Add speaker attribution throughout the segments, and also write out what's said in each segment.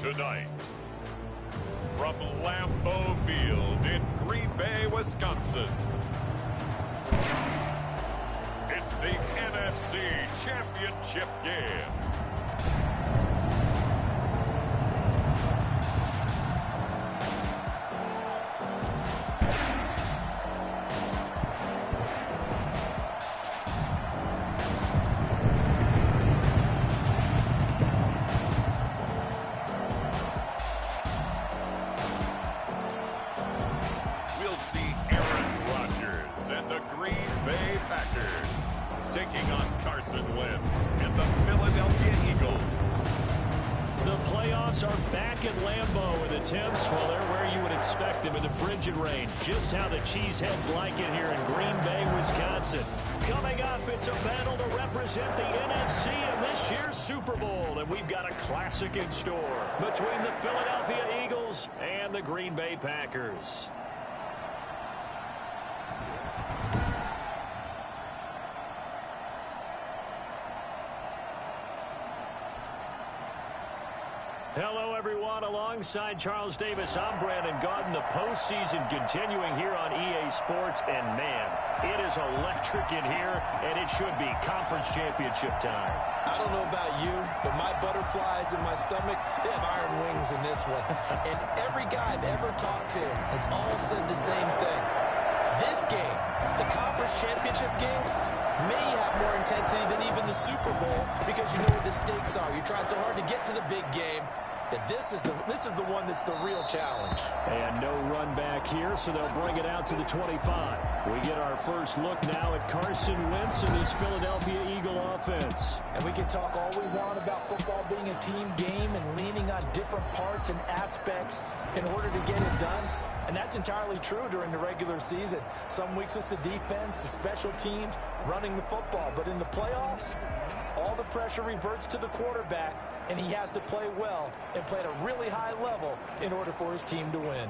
Speaker 1: Tonight, from Lambeau Field in Green Bay, Wisconsin, it's the NFC Championship game.
Speaker 2: Just how the Cheeseheads like it here in Green Bay, Wisconsin. Coming up, it's a battle to represent the NFC in this year's Super Bowl. And we've got a classic in store between the Philadelphia Eagles and the Green Bay Packers. Hello, everyone. Alongside Charles Davis, I'm Brandon Gaudin. The postseason continuing here on EA Sports. And, man, it is electric in here, and it should be conference championship time.
Speaker 3: I don't know about you, but my butterflies in my stomach, they have iron wings in this one. And every guy I've ever talked to has all said the same thing. This game, the conference championship game, may have more intensity than even the Super Bowl because you know what the stakes are. You're trying so hard to get to the big game that this is the one that's the real challenge.
Speaker 2: And no run back here, so they'll bring it out to the 25. We get our first look now at Carson Wentz and his Philadelphia Eagle offense.
Speaker 4: And we can talk all we want about football being a team game and leaning on different parts and aspects in order to get it done. And that's entirely true during the regular season. Some weeks it's the defense, the special teams, running the football. But in the playoffs, all the pressure reverts to the quarterback, and he has to play well and play at a really high level in order for his team to win.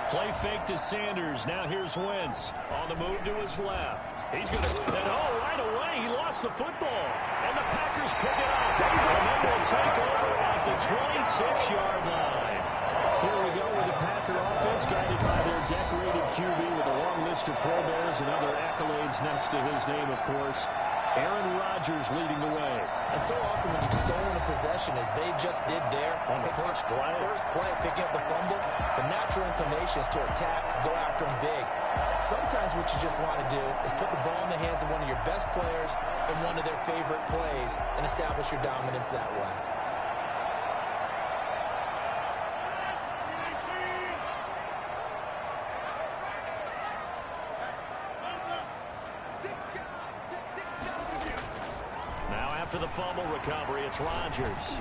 Speaker 2: Play fake to Sanders. Now here's Wentz on the move to his left. He's going to, right away, he lost the football. And the Packers pick it up. And then they'll take over at the 26-yard line. Here we go with the Packer offense, guided by their decorated QB with a long list of Pro Bowls and other accolades next to his name, of course. Aaron Rodgers leading the way.
Speaker 3: And so often when you've stolen a possession, as they just did there,
Speaker 2: on the first play,
Speaker 3: picking up the fumble, the natural inclination is to attack, go after him big. Sometimes what you just want to do is put the ball in the hands of one of your best players in one of their favorite plays and establish your dominance that way.
Speaker 2: For the fumble recovery, it's Rodgers.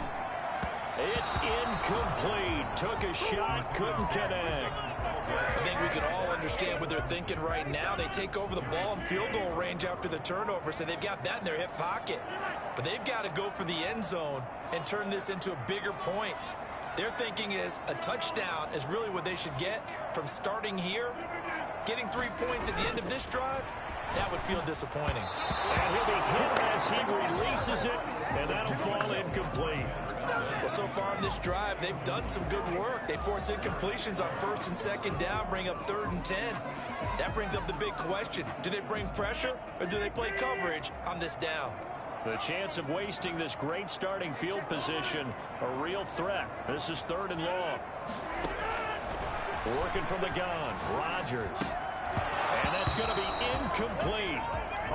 Speaker 2: It's incomplete. Took a shot, couldn't connect.
Speaker 3: I think we can all understand what they're thinking right now. They take over the ball in field goal range after the turnover, so they've got that in their hip pocket. But they've got to go for the end zone and turn this into a bigger point. Their thinking is a touchdown is really what they should get from starting here. Getting 3 points at the end of this drive, that would feel disappointing.
Speaker 2: And he'll be hit as he releases it, and that'll fall incomplete.
Speaker 3: Well, so far in this drive, they've done some good work. They force incompletions on 1st and 2nd down, bring up 3rd and 10. That brings up the big question. Do they bring pressure, or do they play coverage on this down?
Speaker 2: The chance of wasting this great starting field position, a real threat. This is 3rd and long. Working from the gun, Rodgers. And that's going to be incomplete.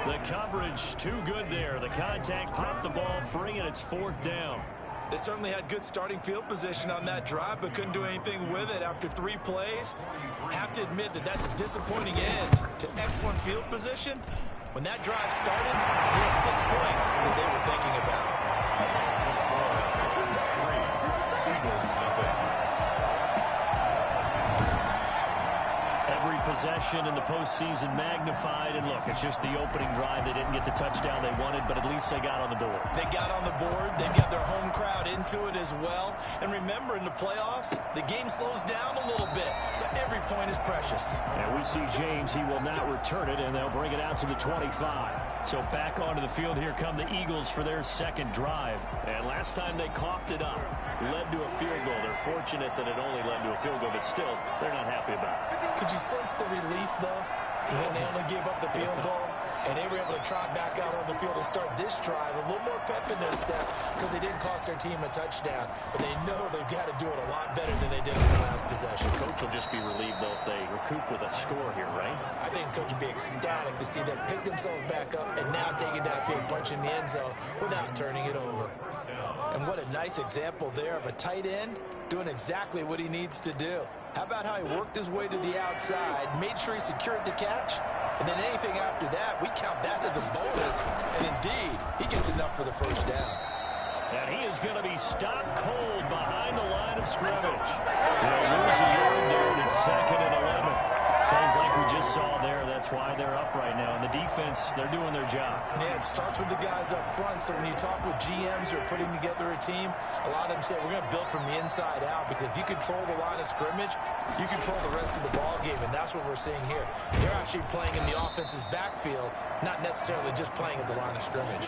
Speaker 2: The coverage too good there. The contact popped the ball free, and it's 4th down.
Speaker 3: They certainly had good starting field position on that drive, but couldn't do anything with it after 3 plays. Have to admit that that's a disappointing end to excellent field position. When that drive started, they had 6 points that they were thinking about.
Speaker 2: Every possession in the postseason magnified, and look, it's just the opening drive. They didn't get the touchdown they wanted, but at least they got on the board.
Speaker 3: They got on the board. They've got their home crowd into it as well. And remember, in the playoffs, the game slows down a little bit, so every point is precious.
Speaker 2: And we see James. He will not return it, and they'll bring it out to the 25. So back onto the field, here come the Eagles for their second drive. And last time they coughed it up, led to a field goal. They're fortunate that it only led to a field goal, but still, they're not happy about it.
Speaker 4: Could you sense the relief, though, when they only gave up the field goal? And they were able to trot back out on the field and start this drive. A little more pep in their step because they didn't cost their team a touchdown. But they know they've got to do it a lot better than they did on the last possession.
Speaker 2: Coach will just be relieved, though, if they recoup with a score here, right?
Speaker 4: I think Coach will be ecstatic to see them pick themselves back up and now take it downfield, punch in the end zone without turning it over. And what a nice example there of a tight end doing exactly what he needs to do. How about how he worked his way to the outside, made sure he secured the catch, and then anything after that, we count that as a bonus. And indeed, he gets enough for the first down.
Speaker 2: And he is going to be stopped cold behind the line of scrimmage. They'll lose a yard there, and it's 2nd and 11. Plays like we just saw there, that's why they're up right now. And the defense, they're doing their job.
Speaker 4: Yeah, it starts with the guys up front. So when you talk with GMs who are putting together a team, a lot of them say we're going to build from the inside out, because if you control the line of scrimmage, you control the rest of the ball game, and that's what we're seeing here. They're actually playing in the offense's backfield, not necessarily just playing at the line of scrimmage.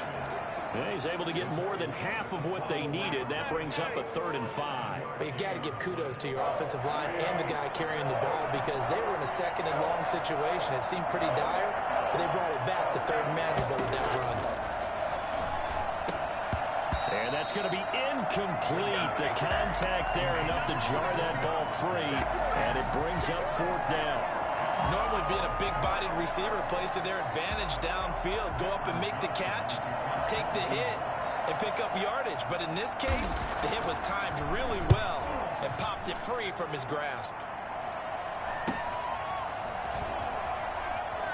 Speaker 2: Yeah, he's able to get more than half of what they needed. That brings up a 3rd and 5.
Speaker 4: But you got to give kudos to your offensive line and the guy carrying the ball, because they were in a 2nd and long situation. It seemed pretty dire, but they brought it back to 3rd and manageable with that run.
Speaker 2: And that's going to be incomplete. The contact there enough to jar that ball free, and it brings up 4th down.
Speaker 4: Normally being a big-bodied receiver plays to their advantage downfield. Go up and make the catch, take the hit, and pick up yardage. But in this case, the hit was timed really well and popped it free from his grasp.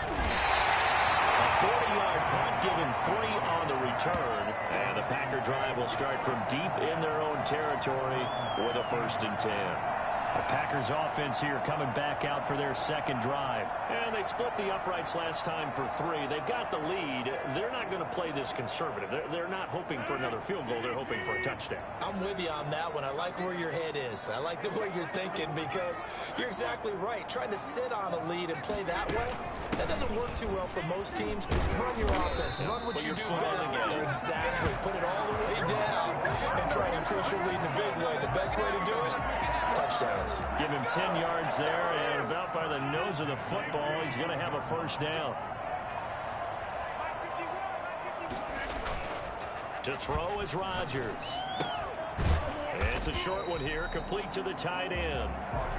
Speaker 2: A 40-yard punt, given 3 on the return. And the Packer drive will start from deep in their own territory with a 1st and 10. The Packers offense here coming back out for their second drive. And they split the uprights last time for 3. They've got the lead. They're not going to play this conservative. They're not hoping for another field goal. They're hoping for a touchdown.
Speaker 4: I'm with you on that one. I like where your head is. I like the way you're thinking, because you're exactly right. Trying to sit on a lead and play that way, that doesn't work too well for most teams. Run your offense. Run what you do best. Exactly. Put it all the way down and try to increase your lead in a big way. The best way to do it, touchdowns.
Speaker 2: Give him 10 yards there, and about by the nose of the football, he's going to have a 1st down. To throw is Rodgers. It's a short one here, complete to the tight end.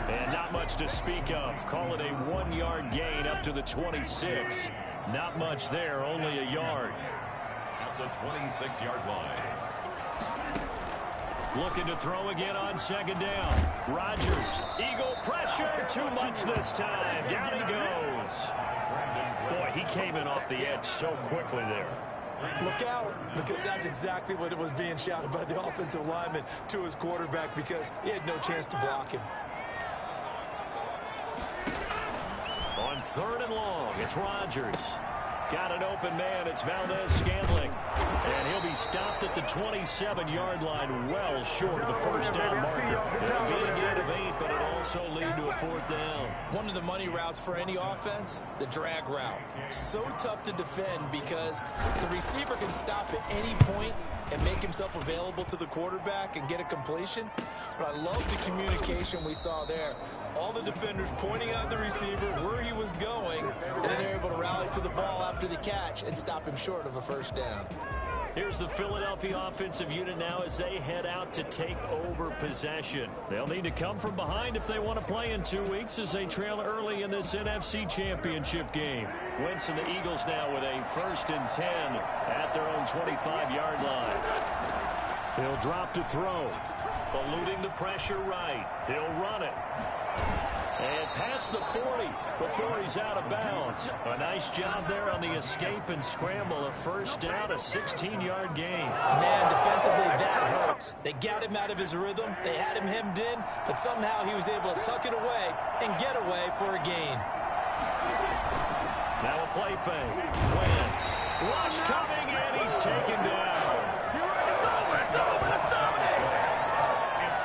Speaker 2: And not much to speak of. Call it a 1-yard gain up to the 26. Not much there, only a yard.
Speaker 1: At the 26-yard line.
Speaker 2: Looking to throw again on 2nd down. Rodgers, Eagle pressure, too much this time. Down he goes. Boy, he came in off the edge so quickly there.
Speaker 4: Look out, because that's exactly what it was being shouted by the offensive lineman to his quarterback, because he had no chance to block him.
Speaker 2: On 3rd and long, it's Rodgers. Got an open man. It's Valdez-Scantling. And he'll be stopped at the 27-yard line, well short of the 1st down marker. It'll be a gain of 8, but it'll also lead to a 4th down.
Speaker 4: One of the money routes for any offense, the drag route. So tough to defend, because the receiver can stop at any point and make himself available to the quarterback and get a completion. But I love the communication we saw there. All the defenders pointing out the receiver, where he was going, and then they're able to rally to the ball after the catch and stop him short of a 1st down.
Speaker 2: Here's the Philadelphia offensive unit now as they head out to take over possession. They'll need to come from behind if they want to play in 2 weeks, as they trail early in this NFC Championship game. Wentz and the Eagles now with a 1st and 10 at their own 25-yard line. He'll drop to throw. Eluding the pressure right. He'll run it. And past the 40 before he's out of bounds. A nice job there on the escape and scramble. A 1st down, a 16-yard gain.
Speaker 4: Man, defensively, that hurts. They got him out of his rhythm. They had him hemmed in, but somehow he was able to tuck it away and get away for a gain.
Speaker 2: Now a play fake. Wentz. Rush coming, and he's taken down.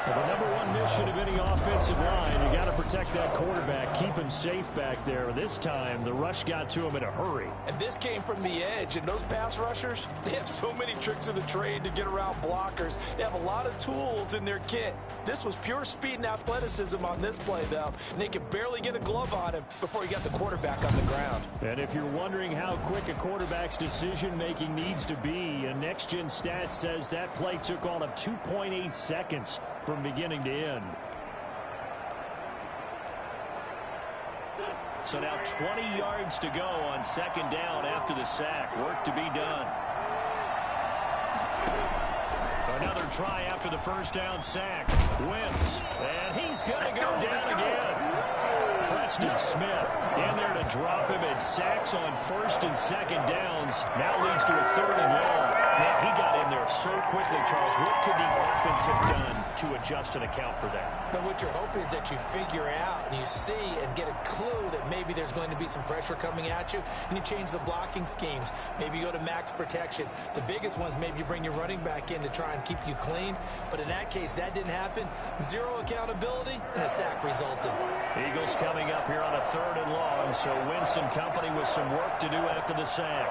Speaker 2: The #1 miss question of any offensive line. You got to protect that quarterback, keep him safe back there. This time, the rush got to him in a hurry.
Speaker 4: And this came from the edge, and those pass rushers, they have so many tricks of the trade to get around blockers. They have a lot of tools in their kit. This was pure speed and athleticism on this play, though, and they could barely get a glove on him before he got the quarterback on the ground.
Speaker 2: And if you're wondering how quick a quarterback's decision-making needs to be, a next-gen stat says that play took all of 2.8 seconds from beginning to end. So now 20 yards to go on second down after the sack. Work to be done. Another try after the first down sack. Wentz. And he's going to go down again. Preston Smith in there to drop him, and sacks on first and second downs. Now leads to a third and long. Man, he got in there so quickly, Charles. What could the offense have done to adjust and account for that?
Speaker 3: But what you're hoping is that you figure out and you see and get a clue that maybe there's going to be some pressure coming at you, and you change the blocking schemes. Maybe you go to max protection. The biggest ones, maybe you bring your running back in to try and keep you clean. But in that case, that didn't happen. Zero accountability, and a sack resulted.
Speaker 2: Eagles coming up here on a third and long, so Wentz and company with some work to do after the sack.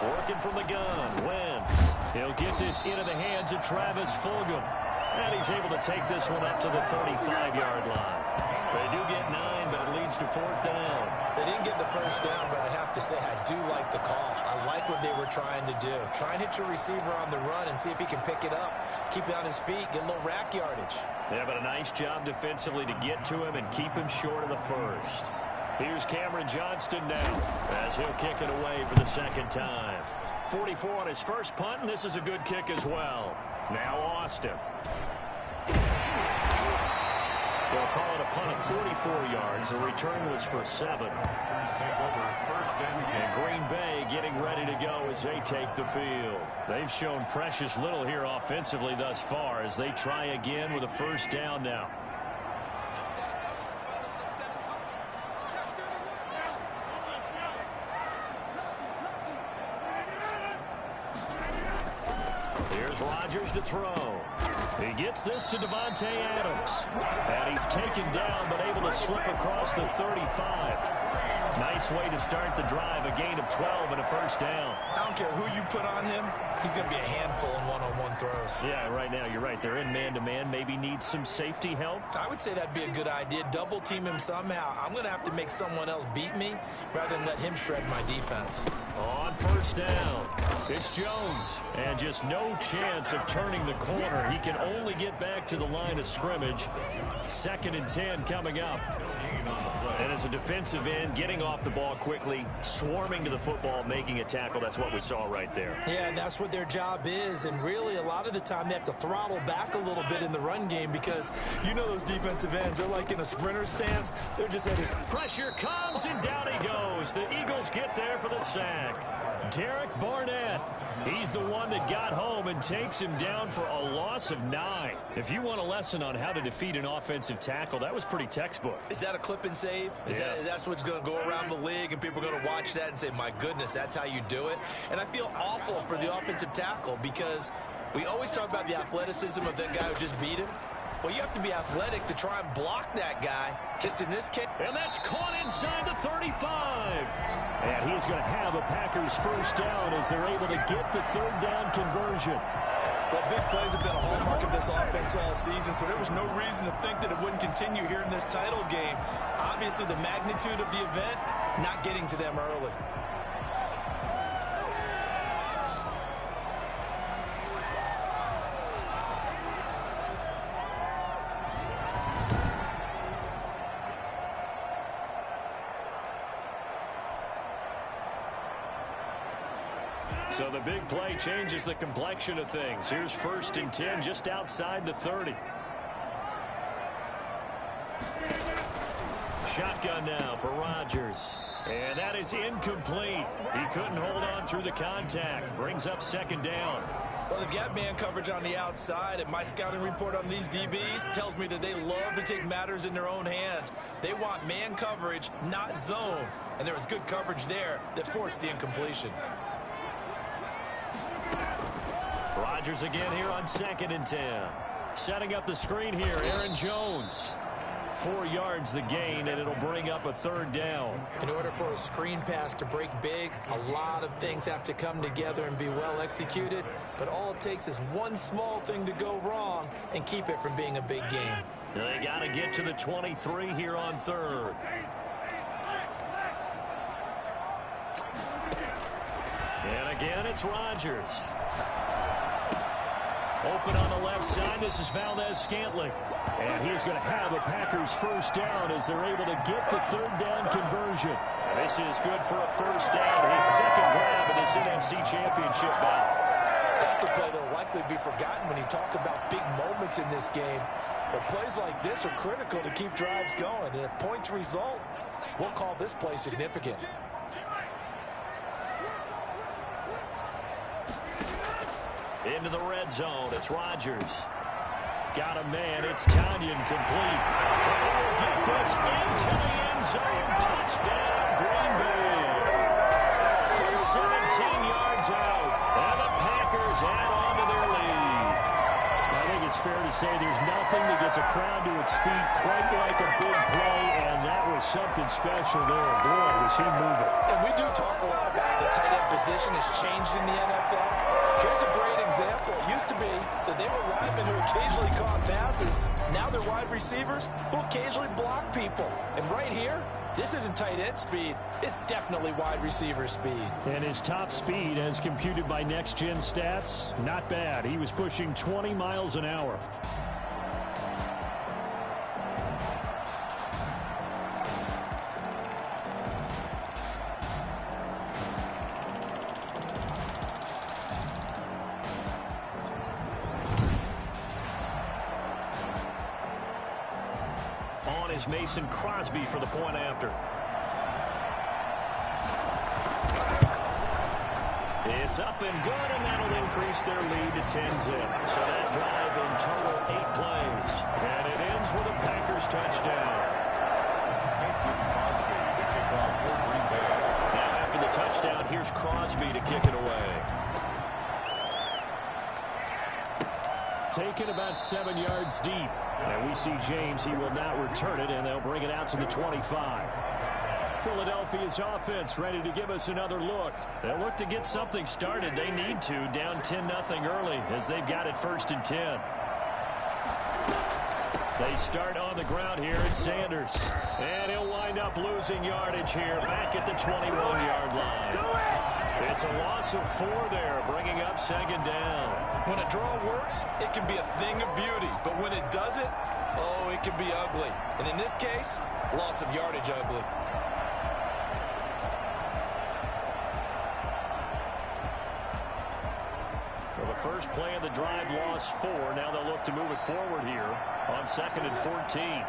Speaker 2: Working from the gun, Wentz. He'll get this into the hands of Travis Fulgham. And he's able to take this one up to the 35-yard line. They do get 9, but it leads to fourth down.
Speaker 3: They didn't get the first down, but I have to say I do like the call. I like what they were trying to do. Try and hit your receiver on the run and see if he can pick it up. Keep it on his feet, get a little rack yardage.
Speaker 2: Yeah, but a nice job defensively to get to him and keep him short of the first. Here's Cameron Johnston now as he'll kick it away for the second time. 44 on his first punt, and this is a good kick as well. Now Austin. They'll call it a punt of 44 yards. The return was for 7. And Green Bay getting ready to go as they take the field. They've shown precious little here offensively thus far as they try again with a first down now. Here's Rodgers to throw. He gets this to Devontae Adams. And he's taken down but able to slip across the 35. Nice way to start the drive. A gain of 12 and a first down.
Speaker 4: I don't care who you put on him. He's going to be a handful in one-on-one throws.
Speaker 2: Yeah, right now you're right. They're in man-to-man. Maybe needs some safety help.
Speaker 4: I would say that'd be a good idea. Double team him somehow. I'm going to have to make someone else beat me rather than let him shred my defense.
Speaker 2: On first down, it's Jones. And just no chance of turning the corner. He can only get back to the line of scrimmage. 2nd and 10 coming up. And as a defensive end, getting off the ball quickly, swarming to the football, making a tackle. That's what we saw right there.
Speaker 3: Yeah, and that's what their job is. And really, a lot of the time, they have to throttle back a little bit in the run game because you know those defensive ends, they're like in a sprinter stance. They're just at his...
Speaker 2: Pressure comes, and down he goes. The Eagles get there for the sack. Derek Barnett. He's the one that got home and takes him down for a loss of 9. If you want a lesson on how to defeat an offensive tackle, that was pretty textbook.
Speaker 4: Is that a clip and save?
Speaker 2: Yes.
Speaker 4: That's what's going to go around the league, and people are going to watch that and say, my goodness, that's how you do it. And I feel awful for the offensive tackle because we always talk about the athleticism of that guy who just beat him. Well, you have to be athletic to try and block that guy, just in this case.
Speaker 2: And that's caught inside the 35. And he's going to have a Packers first down as they're able to get the third down conversion.
Speaker 4: Well, big plays have been a hallmark of this offense all season, so there was no reason to think that it wouldn't continue here in this title game. Obviously, the magnitude of the event, not getting to them early.
Speaker 2: So the big play changes the complexion of things. Here's 1st and 10 just outside the 30. Shotgun now for Rodgers. And that is incomplete. He couldn't hold on through the contact. Brings up 2nd down.
Speaker 4: Well, they've got man coverage on the outside, and my scouting report on these DBs tells me that they love to take matters in their own hands. They want man coverage, not zone. And there was good coverage there that forced the incompletion.
Speaker 2: Rodgers again here on 2nd and 10. Setting up the screen here, Aaron Jones. 4 yards the gain, and it'll bring up a 3rd down.
Speaker 3: In order for a screen pass to break big, a lot of things have to come together and be well executed. But all it takes is one small thing to go wrong and keep it from being a big game.
Speaker 2: They got to get to the 23 here on 3rd. And again, it's Rodgers. Open on the left side. This is Valdez-Scantling. And he's going to have a Packers 1st down as they're able to get the 3rd down conversion. And this is good for a 1st down. His 2nd grab in this NFC Championship bout.
Speaker 4: That's a play that will likely be forgotten when you talk about big moments in this game. But plays like this are critical to keep drives going. And if points result, we'll call this play significant.
Speaker 2: Into the red zone. It's Rodgers. Got a man. It's Tanyan complete. Will get this into the end zone. Touchdown, Green Bay. For 17 yards out. And the Packers add on to their lead. I think it's fair to say there's nothing that gets a crowd to its feet quite like a big play, and that was something special there. Boy, was he moving.
Speaker 4: And we do talk a lot about how the tight end position has changed in the NFL. Here's a great example. It used to be that they were linemen who occasionally caught passes. Now they're wide receivers who occasionally block people. And right here, this isn't tight end speed. It's definitely wide receiver speed.
Speaker 2: And his top speed, as computed by Next Gen Stats, not bad. He was pushing 20 miles an hour. Is Mason Crosby for the point after. It's up and good, and that'll increase their lead to 10-zip. So that drive in total 8 plays. And it ends with a Packers touchdown. Now after the touchdown, here's Crosby to kick it away. Taken about 7 yards deep. And we see James. He will not return it, and they'll bring it out to the 25. Philadelphia's offense ready to give us another look. They'll look to get something started. They need to, down 10-0 early, as they've got it 1st and 10. They start on the ground here. It's Sanders. And he'll wind up losing yardage here, back at the 21-yard line. It's a loss of 4 there, bringing up 2nd down.
Speaker 3: When a draw works, it can be a thing of beauty. But when it doesn't, oh, it can be ugly. And in this case, loss of yardage ugly.
Speaker 2: Well, the first play of the drive lost 4. Now they'll look to move it forward here on 2nd and 14.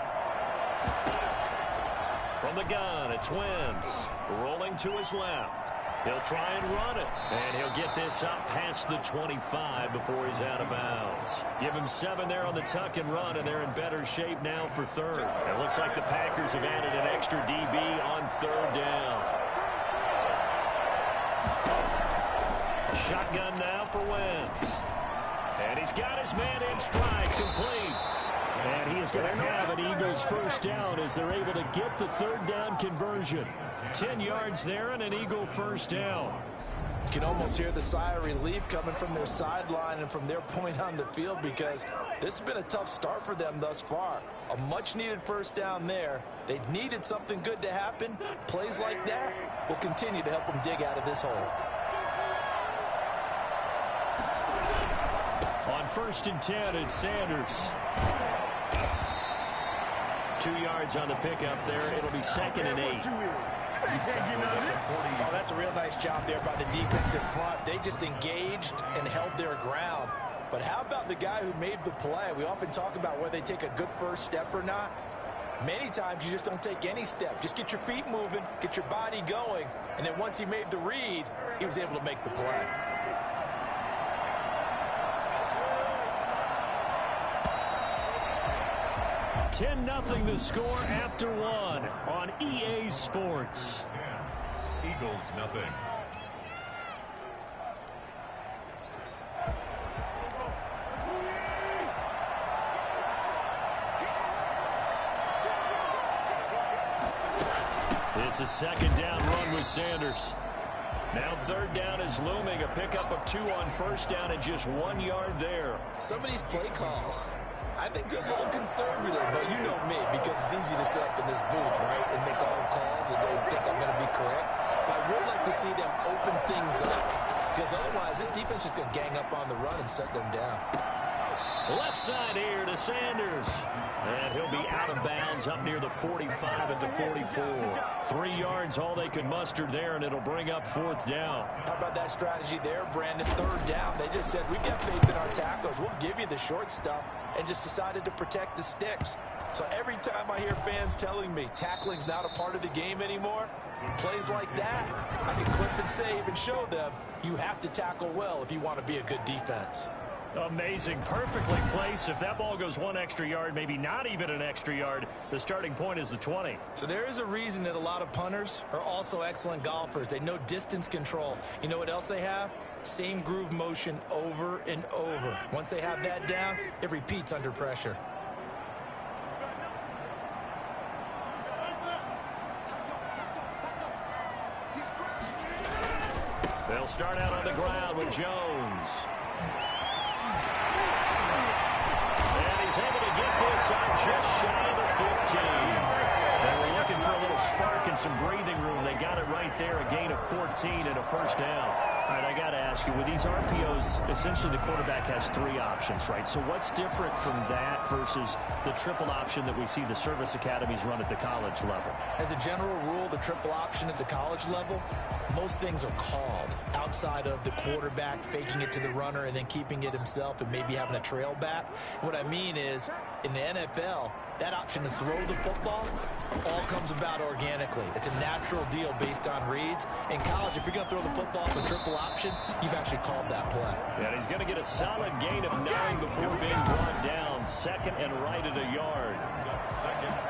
Speaker 2: From the gun, it's Wentz. Rolling to his left. He'll try and run it. And he'll get this up past the 25 before he's out of bounds. Give him 7 there on the tuck and run, and they're in better shape now for 3rd. It looks like the Packers have added an extra DB on 3rd down. Shotgun now for Wentz. And he's got his man in stride, complete. And he is going to have an Eagles 1st down as they're able to get the 3rd down conversion. 10 yards there and an Eagle 1st down.
Speaker 4: You can almost hear the sigh of relief coming from their sideline and from their point on the field, because this has been a tough start for them thus far. A much-needed 1st down there. They needed something good to happen. Plays like that will continue to help them dig out of this hole.
Speaker 2: On 1st and 10, it's Sanders. 2 yards on the pickup there. It'll be 2nd and 8.
Speaker 4: Oh, that's a real nice job there by the defense in front. They just engaged and held their ground. But how about the guy who made the play? We often talk about whether they take a good first step or not. Many times you just don't take any step. Just get your feet moving, get your body going, and then once he made the read, he was able to make the play.
Speaker 2: $10-0 the score after 1 on EA Sports.
Speaker 1: Eagles, nothing.
Speaker 2: It's a second down run with Sanders. Now third down is looming. A pickup of 2 on first down and just 1 yard there.
Speaker 3: Some of these play calls, I think they're a little conservative, but you know me, because it's easy to sit up in this booth, right, and make all calls and think I'm going to be correct. But I would like to see them open things up, because otherwise this defense is going to gang up on the run and shut them down.
Speaker 2: Left side here to Sanders. And he'll be out of bounds up near the 45 at the 44. 3 yards, all they could muster there, and it'll bring up fourth down.
Speaker 4: How about that strategy there, Brandon? Third down. They just said, we've got faith in our tackles. We'll give you the short stuff, and just decided to protect the sticks. So every time I hear fans telling me tackling's not a part of the game anymore, plays like that, I can clip and save and show them you have to tackle well if you want to be a good defense.
Speaker 2: Amazing. Perfectly placed. If that ball goes 1 extra yard, maybe not even an extra yard, the starting point is the 20.
Speaker 3: So there is a reason that a lot of punters are also excellent golfers. They know distance control. You know what else they have? Same groove motion over and over. Once they have that down, it repeats under pressure.
Speaker 2: They'll start out on the ground with Jones. He's able to get this on just shy of the 15. They were looking for a little spark and some breathing room. They got it right there, a gain of 14 and a first down. All right, I got to ask you, with these RPOs, essentially the quarterback has 3 options, right? So what's different from that versus the triple option that we see the service academies run at the college level?
Speaker 3: As a general rule, the triple option at the college level, most things are called outside of the quarterback faking it to the runner and then keeping it himself and maybe having a trail back. What I mean is, in the NFL, that option to throw the football all comes about organically. It's a natural deal based on reads. In college, if you're going to throw the football for triple option, you've actually called that play.
Speaker 2: And he's going to get a solid gain of 9 before being brought down. Second and right at a yard.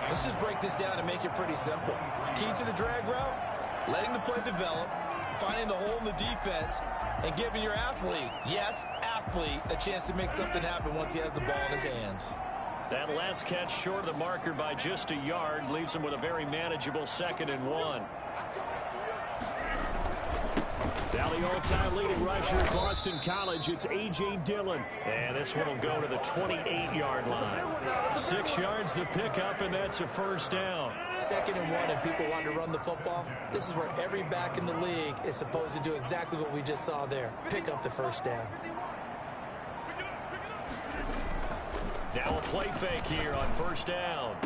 Speaker 3: Let's just break this down and make it pretty simple. Key to the drag route, letting the play develop, finding the hole in the defense, and giving your athlete, yes, athlete, a chance to make something happen once he has the ball in his hands.
Speaker 2: That last catch short of the marker by just a yard leaves him with a very manageable 2nd and 1. Now the all-time leading rusher at Boston College, it's A.J. Dillon. And this one will go to the 28-yard line. 6 yards the pickup, and that's a first down.
Speaker 3: 2nd and 1, and people want to run the football. This is where every back in the league is supposed to do exactly what we just saw there. Pick up the first down.
Speaker 2: Now a play fake here on first down.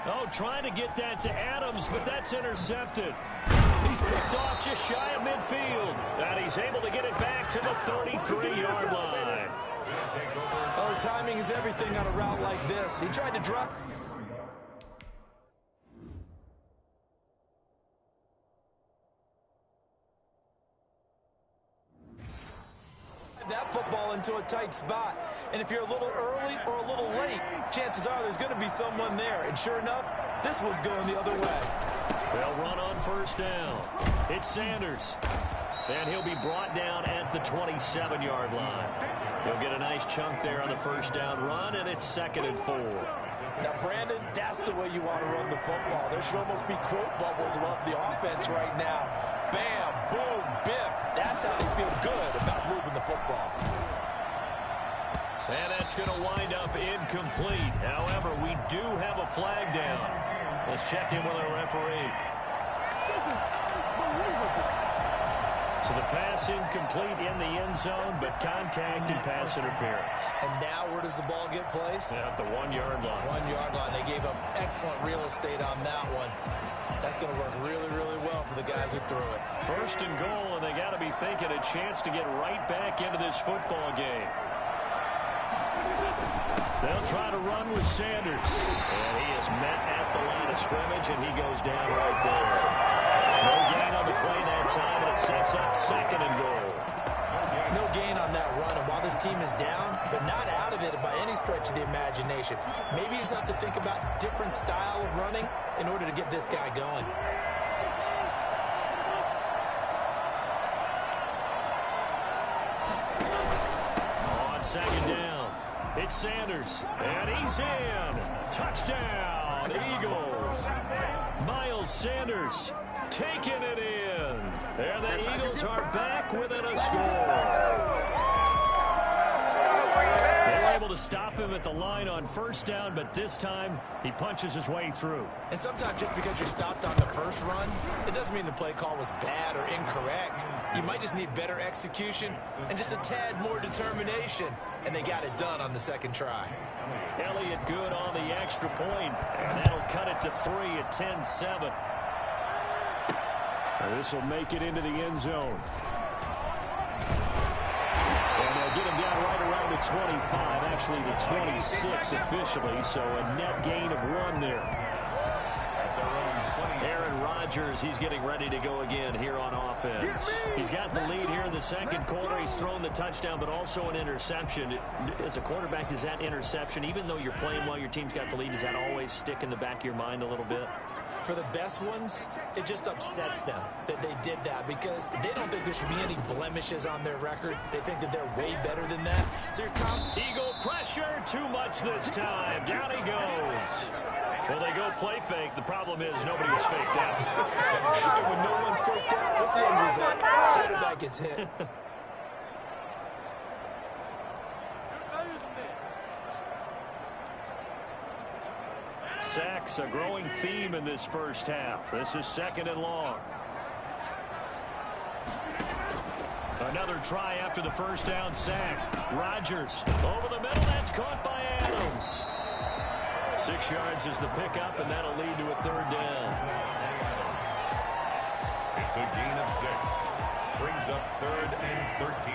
Speaker 2: Oh, trying to get that to Adams, but that's intercepted. He's picked off just shy of midfield. And he's able to get it back to the 33-yard line.
Speaker 4: Oh, timing is everything on a route like this. He tried to drop. That football into a tight spot. And if you're a little early or a little late, chances are there's going to be someone there. And sure enough, this one's going the other way.
Speaker 2: They'll run on first down. It's Sanders. And he'll be brought down at the 27-yard line. He'll get a nice chunk there on the first down run, and it's 2nd and 4.
Speaker 4: Now, Brandon, that's the way you want to run the football. There should almost be quote bubbles above the offense right now. Bam, boom, biff. That's how they feel good about moving the football.
Speaker 2: And that's going to wind up incomplete. However, we do have a flag down. Let's check in with our referee. So the pass incomplete in the end zone, but contact and pass interference.
Speaker 3: And now where does the ball get placed?
Speaker 2: At the 1-yard line.
Speaker 3: 1-yard line. They gave up excellent real estate on that one. That's going to work really, really well for the guys who threw it.
Speaker 2: First and goal, and they got to be thinking a chance to get right back into this football game. They'll try to run with Sanders. And he is met at the line of scrimmage, and he goes down right there. No gain on the play that time, and it sets up 2nd and goal.
Speaker 4: No gain on that run, and while this team is down, they're not out of it by any stretch of the imagination. Maybe you just have to think about different style of running in order to get this guy going.
Speaker 2: On 2nd down. It's Sanders, and he's in. Touchdown, Eagles. Miles Sanders taking it in. And the Eagles are back within a score. They were able to stop him at the line on first down, but this time he punches his way through.
Speaker 3: And sometimes just because you're stopped on the first run, it doesn't mean the play call was bad or incorrect. You might just need better execution and just a tad more determination. And they got it done on the second try.
Speaker 2: Elliott good on the extra point, and that'll cut it to 3 at 10-7. This will make it into the end zone. And they'll get him down right around the 25, actually the 26 officially, so a net gain of 1 there. Aaron Rodgers, he's getting ready to go again here on offense. He's got the lead here in the second quarter. He's thrown the touchdown, but also an interception. As a quarterback, does that interception, even though you're playing while your team's got the lead, does that always stick in the back of your mind a little bit?
Speaker 3: For the best ones, it just upsets them that they did that because they don't think there should be any blemishes on their record. They think that they're way better than that. So
Speaker 2: Eagle pressure, too much this time. Down he goes. Well, they go play fake. The problem is nobody was faked out.
Speaker 3: When no one's faked out, what's the end result? Quarterback gets hit.
Speaker 2: Sacks, a growing theme in this first half. This is 2nd and long. Another try after the first down sack. Rodgers over the middle. That's caught by Adams. 6 yards is the pickup, and that'll lead to a 3rd down.
Speaker 1: It's a gain of 6. Brings up 3rd and 13.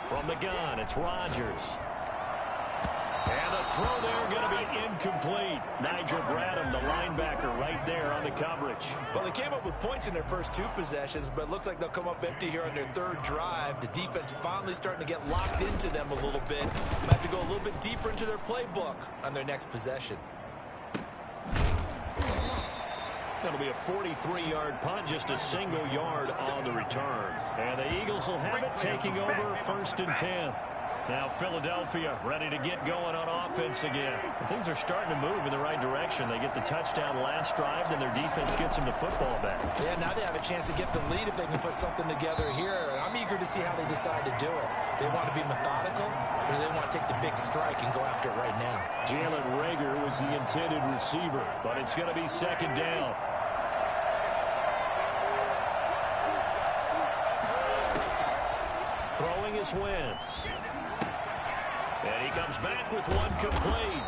Speaker 2: From the gun, it's Rodgers. And the throw there going to be incomplete. Nigel Bradham, the linebacker, right there on the coverage.
Speaker 3: Well, they came up with points in their first 2 possessions, but it looks like they'll come up empty here on their 3rd drive. The defense finally starting to get locked into them a little bit. Might have to go a little bit deeper into their playbook on their next possession.
Speaker 2: That'll be a 43-yard punt, just a single yard on the return. And the Eagles will have it, taking over 1st and 10. Now Philadelphia ready to get going on offense again. Things are starting to move in the right direction. They get the touchdown last drive, then their defense gets them the football back.
Speaker 3: Yeah, now they have a chance to get the lead if they can put something together here. And I'm eager to see how they decide to do it. They want to be methodical, or they want to take the big strike and go after it right now.
Speaker 2: Jalen Reagor was the intended receiver, but it's going to be 2nd down. Throwing is Wentz. And he comes back with 1 complete.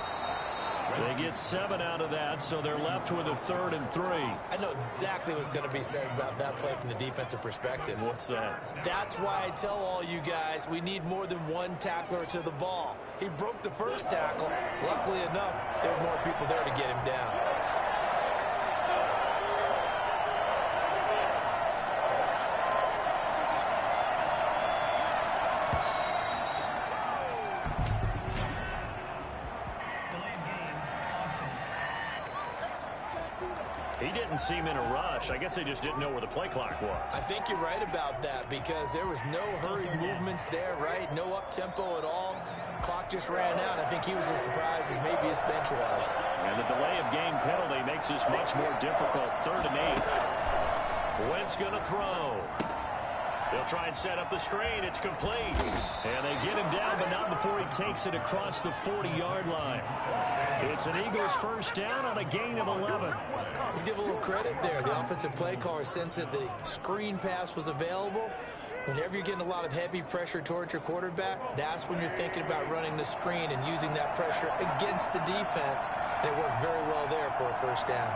Speaker 2: They get 7 out of that, so they're left with a 3rd and 3.
Speaker 3: I know exactly what's going to be said about that play from the defensive perspective.
Speaker 2: What's that?
Speaker 3: That's why I tell all you guys we need more than 1 tackler to the ball. He broke the first tackle. Luckily enough, there were more people there to get him down.
Speaker 2: He didn't seem in a rush. I guess they just didn't know where the play clock was.
Speaker 3: I think you're right about that because there was no hurried movements there, right? No up-tempo at all. Clock just ran out. I think he was as surprised as maybe his bench was.
Speaker 2: And the delay of game penalty makes this much more difficult. 3rd and 8. Wentz going to throw. They'll try and set up the screen. It's complete. And they get him down, but not before he takes it across the 40-yard line. It's an Eagles 1st down on a gain of 11.
Speaker 3: Let's give a little credit there. The offensive play caller sensed that the screen pass was available. Whenever you're getting a lot of heavy pressure towards your quarterback, that's when you're thinking about running the screen and using that pressure against the defense. And it worked very well there for a 1st down.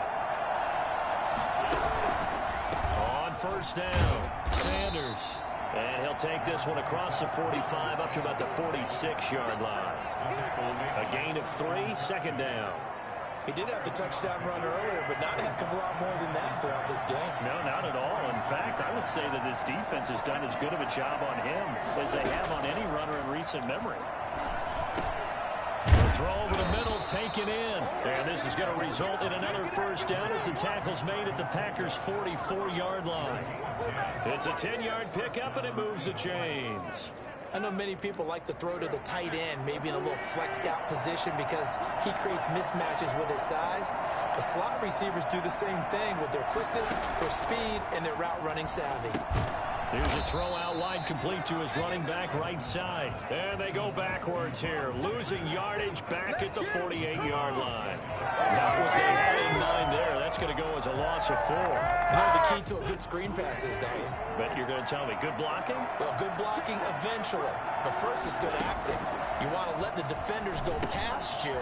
Speaker 2: On 1st down, Sanders. And he'll take this one across the 45 up to about the 46-yard line. A gain of 3, 2nd down.
Speaker 3: He did have the touchdown run earlier, but not a heck of a lot more than that throughout this game.
Speaker 2: No, not at all. In fact, I would say that this defense has done as good of a job on him as they have on any runner in recent memory. The Throw over the middle, taken in. And this is going to result in another first down as the tackle's made at the Packers' 44-yard line. It's a 10-yard pickup, and it moves the chains.
Speaker 3: I know many people like to throw to the tight end, maybe in a little flexed out position because he creates mismatches with his size. But slot receivers do the same thing with their quickness, their speed, and their route running savvy.
Speaker 2: Here's a throw out wide, complete to his running back right side. And they go backwards here, losing yardage back at the 48-yard line. Not what they had in mind there. That's going to go as a loss of 4.
Speaker 3: You know the key to a good screen pass is, don't you?
Speaker 2: But you're going to tell me, good blocking?
Speaker 3: Well, good blocking eventually. But first is good acting. You want to let the defenders go past you,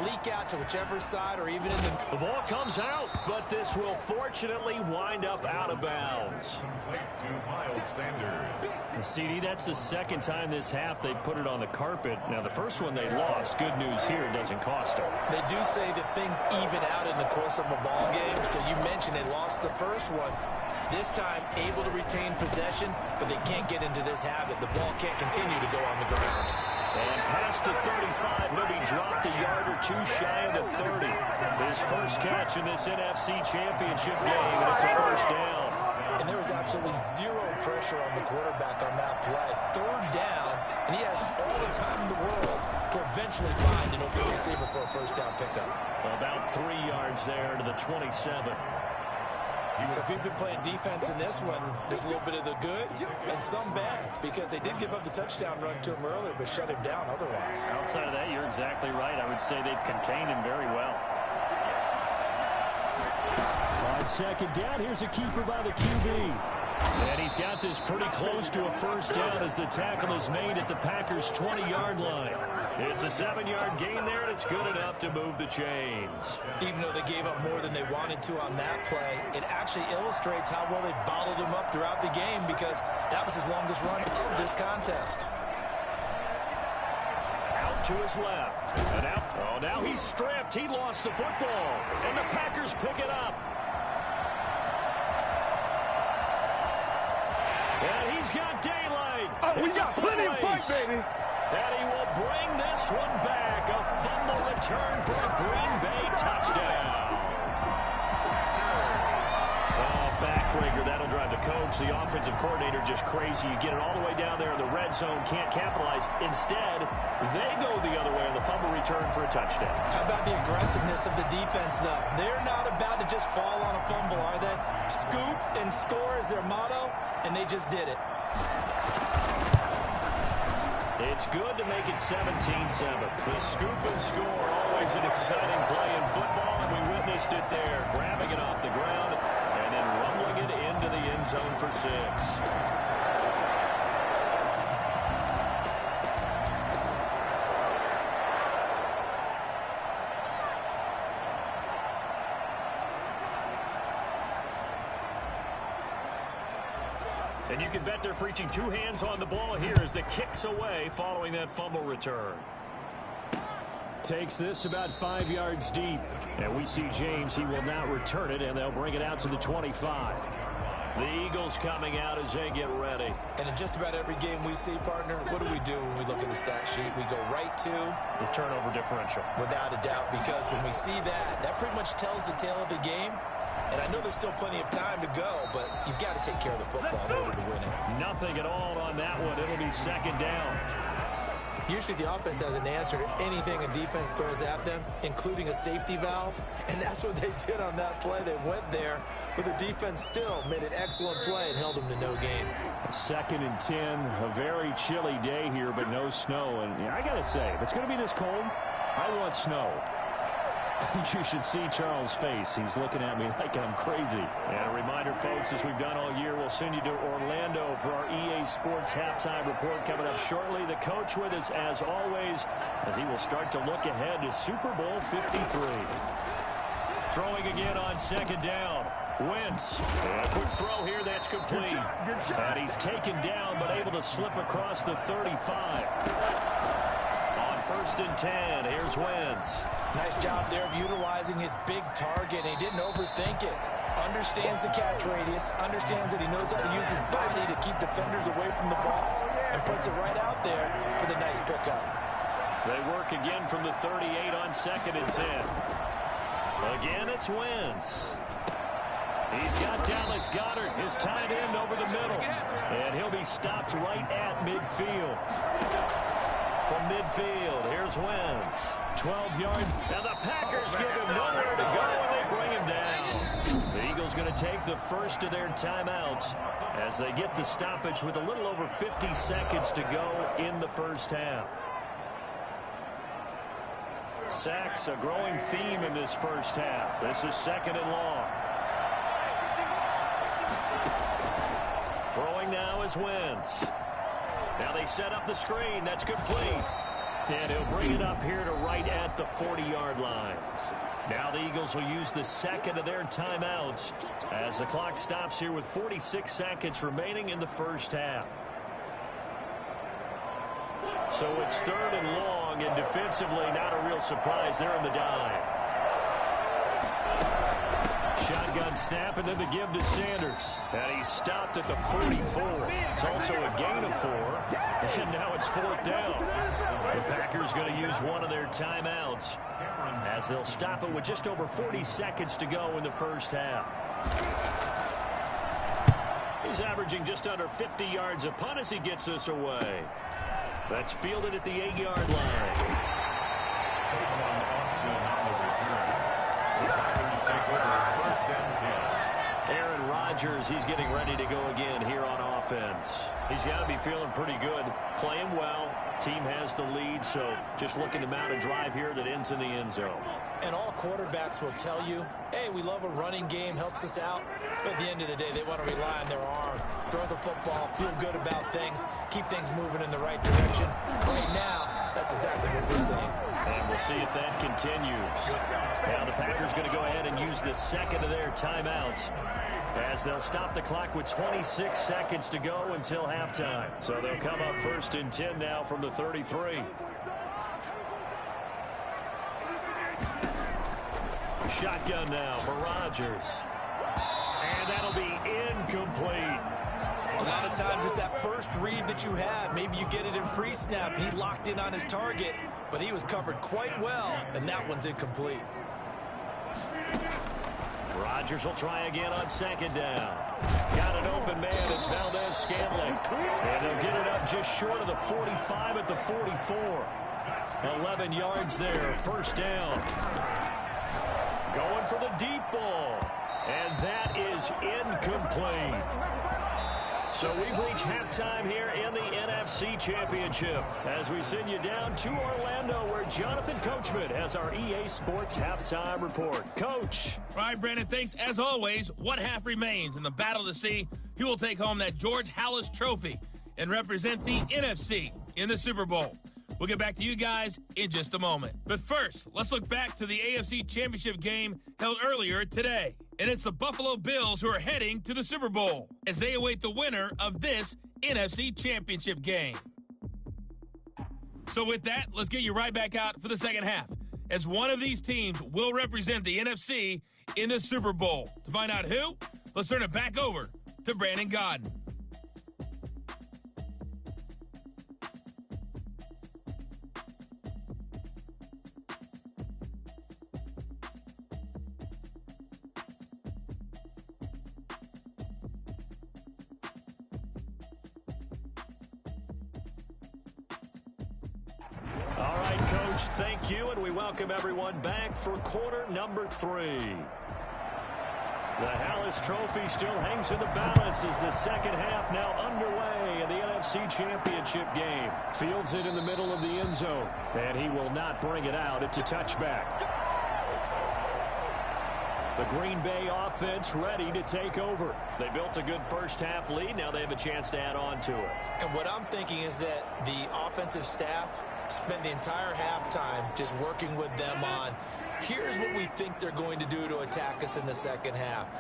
Speaker 3: leak out to whichever side or even in the...
Speaker 2: The ball comes out, but this will fortunately wind up out of bounds.
Speaker 1: To Miles Sanders.
Speaker 2: CD, that's the second time this half they've put it on the carpet. Now, the first one they lost. Good news here, it doesn't cost them.
Speaker 3: They do say that things even out in the course of a ball game. So you mentioned they lost the first one. This time, able to retain possession, but they can't get into this habit. The ball can't continue to go on the ground.
Speaker 2: And past the 35, he'll be dropped a yard or two shy of the 30. His first catch in this NFC Championship game, and it's a first down.
Speaker 3: And there was absolutely zero pressure on the quarterback on that play. Third down, and he has all the time in the world to eventually find an open receiver for a first down pickup.
Speaker 2: About 3 yards there to the 27.
Speaker 3: So if you've been playing defense in this one, there's a little bit of the good and some bad, because they did give up the touchdown run to him earlier, but shut him down otherwise.
Speaker 2: Outside of that, you're exactly right. I would say they've contained him very well. On second down, here's a keeper by the QB. And he's got this pretty close to a first down as the tackle is made at the Packers' 20-yard line. It's a 7-yard gain there, and it's good enough to move the chains.
Speaker 3: Even though they gave up more than they wanted to on that play, it actually illustrates how well they bottled him up throughout the game, because that was his longest run of this contest.
Speaker 2: Out to his left. And out. Oh, now he's stripped. He lost the football. And the Packers pick it up. And he's got daylight.
Speaker 5: Oh, we got plenty of fight, baby.
Speaker 2: And he will bring this one back. A fumble return for a Green Bay touchdown. Oh, backbreaker. That'll drive the coach, the offensive coordinator, just crazy. You get it all the way down there in the red zone, can't capitalize. Instead, they go the other way on the fumble return for a touchdown.
Speaker 3: How about the aggressiveness of the defense, though? They're not about to just fall on a fumble, are they? Scoop and score is their motto, and they just did it.
Speaker 2: It's good to make it 17-7. The scoop and score, always an exciting play in football, and we witnessed it there, grabbing it off the ground and then rumbling it into the end zone for 6. And you can bet they're preaching 2 hands on the ball here as the kick's away following that fumble return. Takes this about 5 yards deep. And we see James, he will not return it, and they'll bring it out to the 25. The Eagles coming out as they get ready.
Speaker 3: And in just about every game we see, partner, what do we do when we look at the stat sheet? We go right to
Speaker 2: the turnover differential.
Speaker 3: Without a doubt, because when we see that, that pretty much tells the tale of the game. And I know there's still plenty of time to go, but you've got to take care of the football in order to win it.
Speaker 2: Nothing at all on that one. It'll be second down.
Speaker 3: Usually the offense has an answer to anything a defense throws at them, including a safety valve. And that's what they did on that play. They went there, but the defense still made an excellent play and held them to no gain.
Speaker 2: 2nd and 10, a very chilly day here, but no snow. And I got to say, if it's going to be this cold, I want snow. You should see Charles' face. He's looking at me like I'm crazy. And a reminder, folks, as we've done all year, we'll send you to Orlando for our EA Sports halftime report coming up shortly. The coach with us, as always, as he will start to look ahead to Super Bowl 53. Throwing again on second down. Wentz. And a quick throw here that's complete. And he's taken down, but able to slip across the 35. On 1st and 10, here's Wentz.
Speaker 3: Nice job there of utilizing his big target. He didn't overthink it. Understands the catch radius. Understands that he knows how to use his body to keep defenders away from the ball. And puts it right out there for the nice pickup.
Speaker 2: They work again from the 38 on 2nd and 10. Again, it's Wentz. He's got Dallas Goedert, his tight end, over the middle. And he'll be stopped right at midfield. From midfield, here's Wentz. 12 yards, and the Packers give him nowhere to go, and they bring him down. The Eagles going to take the first of their timeouts as they get the stoppage with a little over 50 seconds to go in the first half. Sacks, a growing theme in this first half. This is 2nd and long. Throwing now is Wentz. Now they set up the screen. That's complete. And he'll bring it up here to right at the 40-yard line. Now the Eagles will use the second of their timeouts as the clock stops here with 46 seconds remaining in the first half. So it's 3rd and long, and defensively not a real surprise. They're in the dime. Shotgun snap, and then the give to Sanders. And he's stopped at the 44. It's also a gain of 4. And now it's 4th down. The Packers going to use one of their timeouts as they'll stop it with just over 40 seconds to go in the first half. He's averaging just under 50 yards a punt as he gets this away. That's fielded at the 8-yard line. Aaron Rodgers, he's getting ready to go again here on offense. He's got to be feeling pretty good, playing well. Team has the lead, so just looking to mount a drive here that ends in the end zone.
Speaker 3: And all quarterbacks will tell you, hey, we love a running game, helps us out. But at the end of the day, they want to rely on their arm, throw the football, feel good about things, keep things moving in the right direction. Right now, that's exactly what we're seeing.
Speaker 2: And we'll see if that continues. Now the Packers going to go ahead and use the second of their timeouts as they'll stop the clock with 26 seconds to go until halftime. So they'll come up 1st and 10 now from the 33. Shotgun now for Rodgers. And that'll be incomplete.
Speaker 3: A lot of times it's that first read that you have. Maybe you get it in pre-snap. He locked in on his target, but he was covered quite well, and that one's incomplete.
Speaker 2: Rodgers will try again on 2nd down. Got an open man. It's Valdez-Scantling. And they'll get it up just short of the 45 at the 44. 11 yards there. 1st down. Going for the deep ball. And that is incomplete. So we've reached halftime here in the NFC Championship as we send you down to Orlando where Jonathan Coachman has our EA Sports halftime report. Coach.
Speaker 6: All right, Brandon, thanks. As always, one half remains in the battle to see who will take home that George Halas trophy and represent the NFC in the Super Bowl. We'll get back to you guys in just a moment. But first, let's look back to the AFC Championship game held earlier today. And it's the Buffalo Bills who are heading to the Super Bowl as they await the winner of this NFC Championship game. So with that, let's get you right back out for the second half, as one of these teams will represent the NFC in the Super Bowl. To find out who, let's turn it back over to Brandon Gaudin.
Speaker 2: All right, Coach, thank you, and we welcome everyone back for quarter number 3. The Halas Trophy still hangs in the balance as the second half now underway in the NFC Championship game. Fields it in the middle of the end zone, and he will not bring it out. It's a touchback. The Green Bay offense ready to take over. They built a good first half lead. Now they have a chance to add on to it.
Speaker 3: And what I'm thinking is that the offensive staff spent the entire halftime just working with them on, here's what we think they're going to do to attack us in the second half.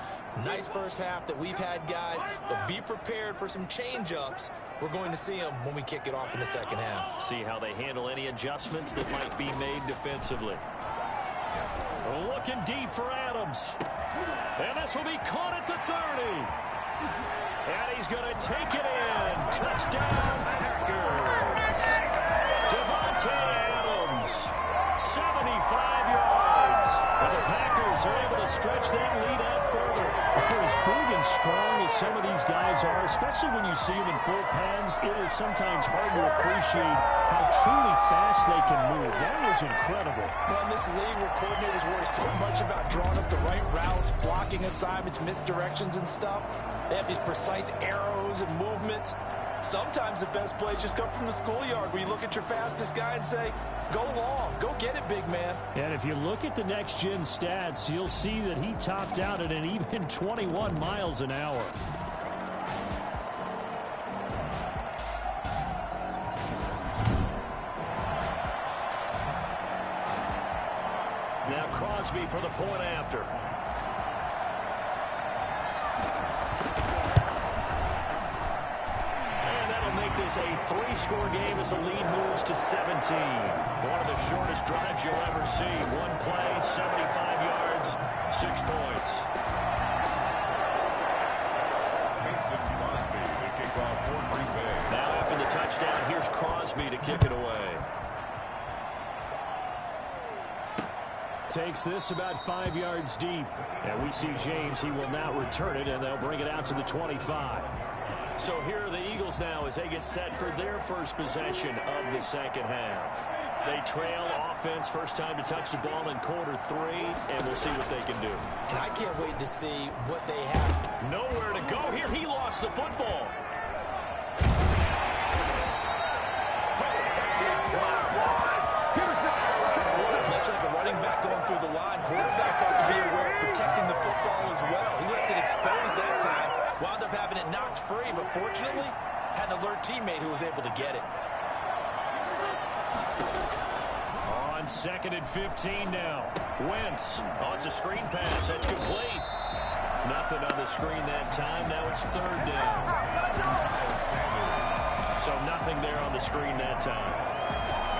Speaker 3: Nice first half that we've had, guys, but be prepared for some change-ups. We're going to see them when we kick it off in the second half.
Speaker 2: See how they handle any adjustments that might be made defensively. Looking deep for Adams. And this will be caught at the 30. And he's going to take it in. Touchdown, Packers. Devontae Adams. yards. And the Packers are able to stretch that lead out further.
Speaker 7: For as big and strong as some of these guys are, especially when you see them in full pads, it is sometimes hard to appreciate how truly fast they can move. That was incredible.
Speaker 4: Well, in this league where coordinators worry so much about drawing up the right routes, blocking assignments, misdirections and stuff, they have these precise arrows and movements. Sometimes the best plays just come from the schoolyard where you look at your fastest guy and say, go long, go get it, big man.
Speaker 7: And if you look at the next-gen stats, you'll see that he topped out at an even 21 miles an hour.
Speaker 2: Now Crosby for the point after. This a three-score game as the lead moves to 17. One of the shortest drives you'll ever see. One play, 75 yards, 6 points.
Speaker 1: Mason Crosby to kick off for Green Bay.
Speaker 2: Now after the touchdown, here's Crosby to kick it away.
Speaker 7: Takes this about 5 yards deep. And we see James. He will now return it, and they'll bring it out to the 25.
Speaker 2: So here are the Eagles now as they get set for their first possession of the second half. They trail offense, first time to touch the ball in quarter 3, and we'll see what they can do.
Speaker 3: And I can't wait to see what they have.
Speaker 2: Nowhere to go here. He lost the football.
Speaker 3: Much like a running back going through the line, quarterbacks have to be aware of protecting the football as well. He left it exposed that time. Wound up having it knocked free, but fortunately, had an alert teammate who was able to get it.
Speaker 2: On 2nd and 15 now. Wentz. Oh, it's a screen pass. That's complete. Nothing on the screen that time. Now it's 3rd down. So nothing there on the screen that time.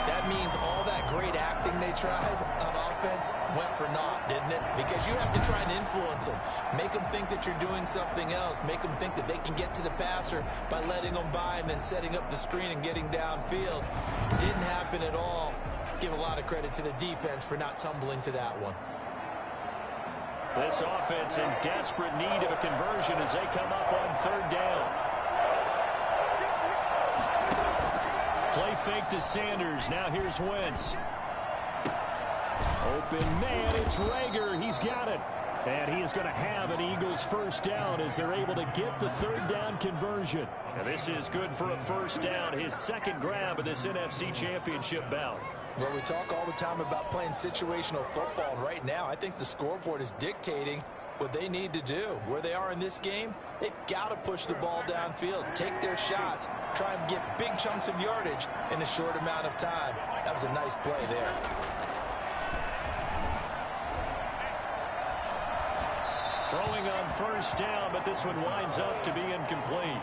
Speaker 3: That means all that great acting they tried on offense went for naught, didn't it? Because you have to try and influence them. Make them think that you're doing something else. Make them think that they can get to the passer by letting them by and then setting up the screen and getting downfield. Didn't happen at all. Give a lot of credit to the defense for not tumbling to that one.
Speaker 2: This offense in desperate need of a conversion as they come up on 3rd down. Play fake to Sanders. Now here's Wentz.
Speaker 7: Open man, it's Rager. He's got it. And he is going to have an Eagles first down as they're able to get the 3rd down conversion.
Speaker 2: And this is good for a first down. His 2nd grab of this NFC Championship bout.
Speaker 4: Well, we talk all the time about playing situational football. Right now, I think the scoreboard is dictating what they need to do. Where they are in this game, they've got to push the ball downfield, take their shots, try and get big chunks of yardage in a short amount of time. That was a nice play there.
Speaker 2: Throwing on first down, but this one winds up to be incomplete.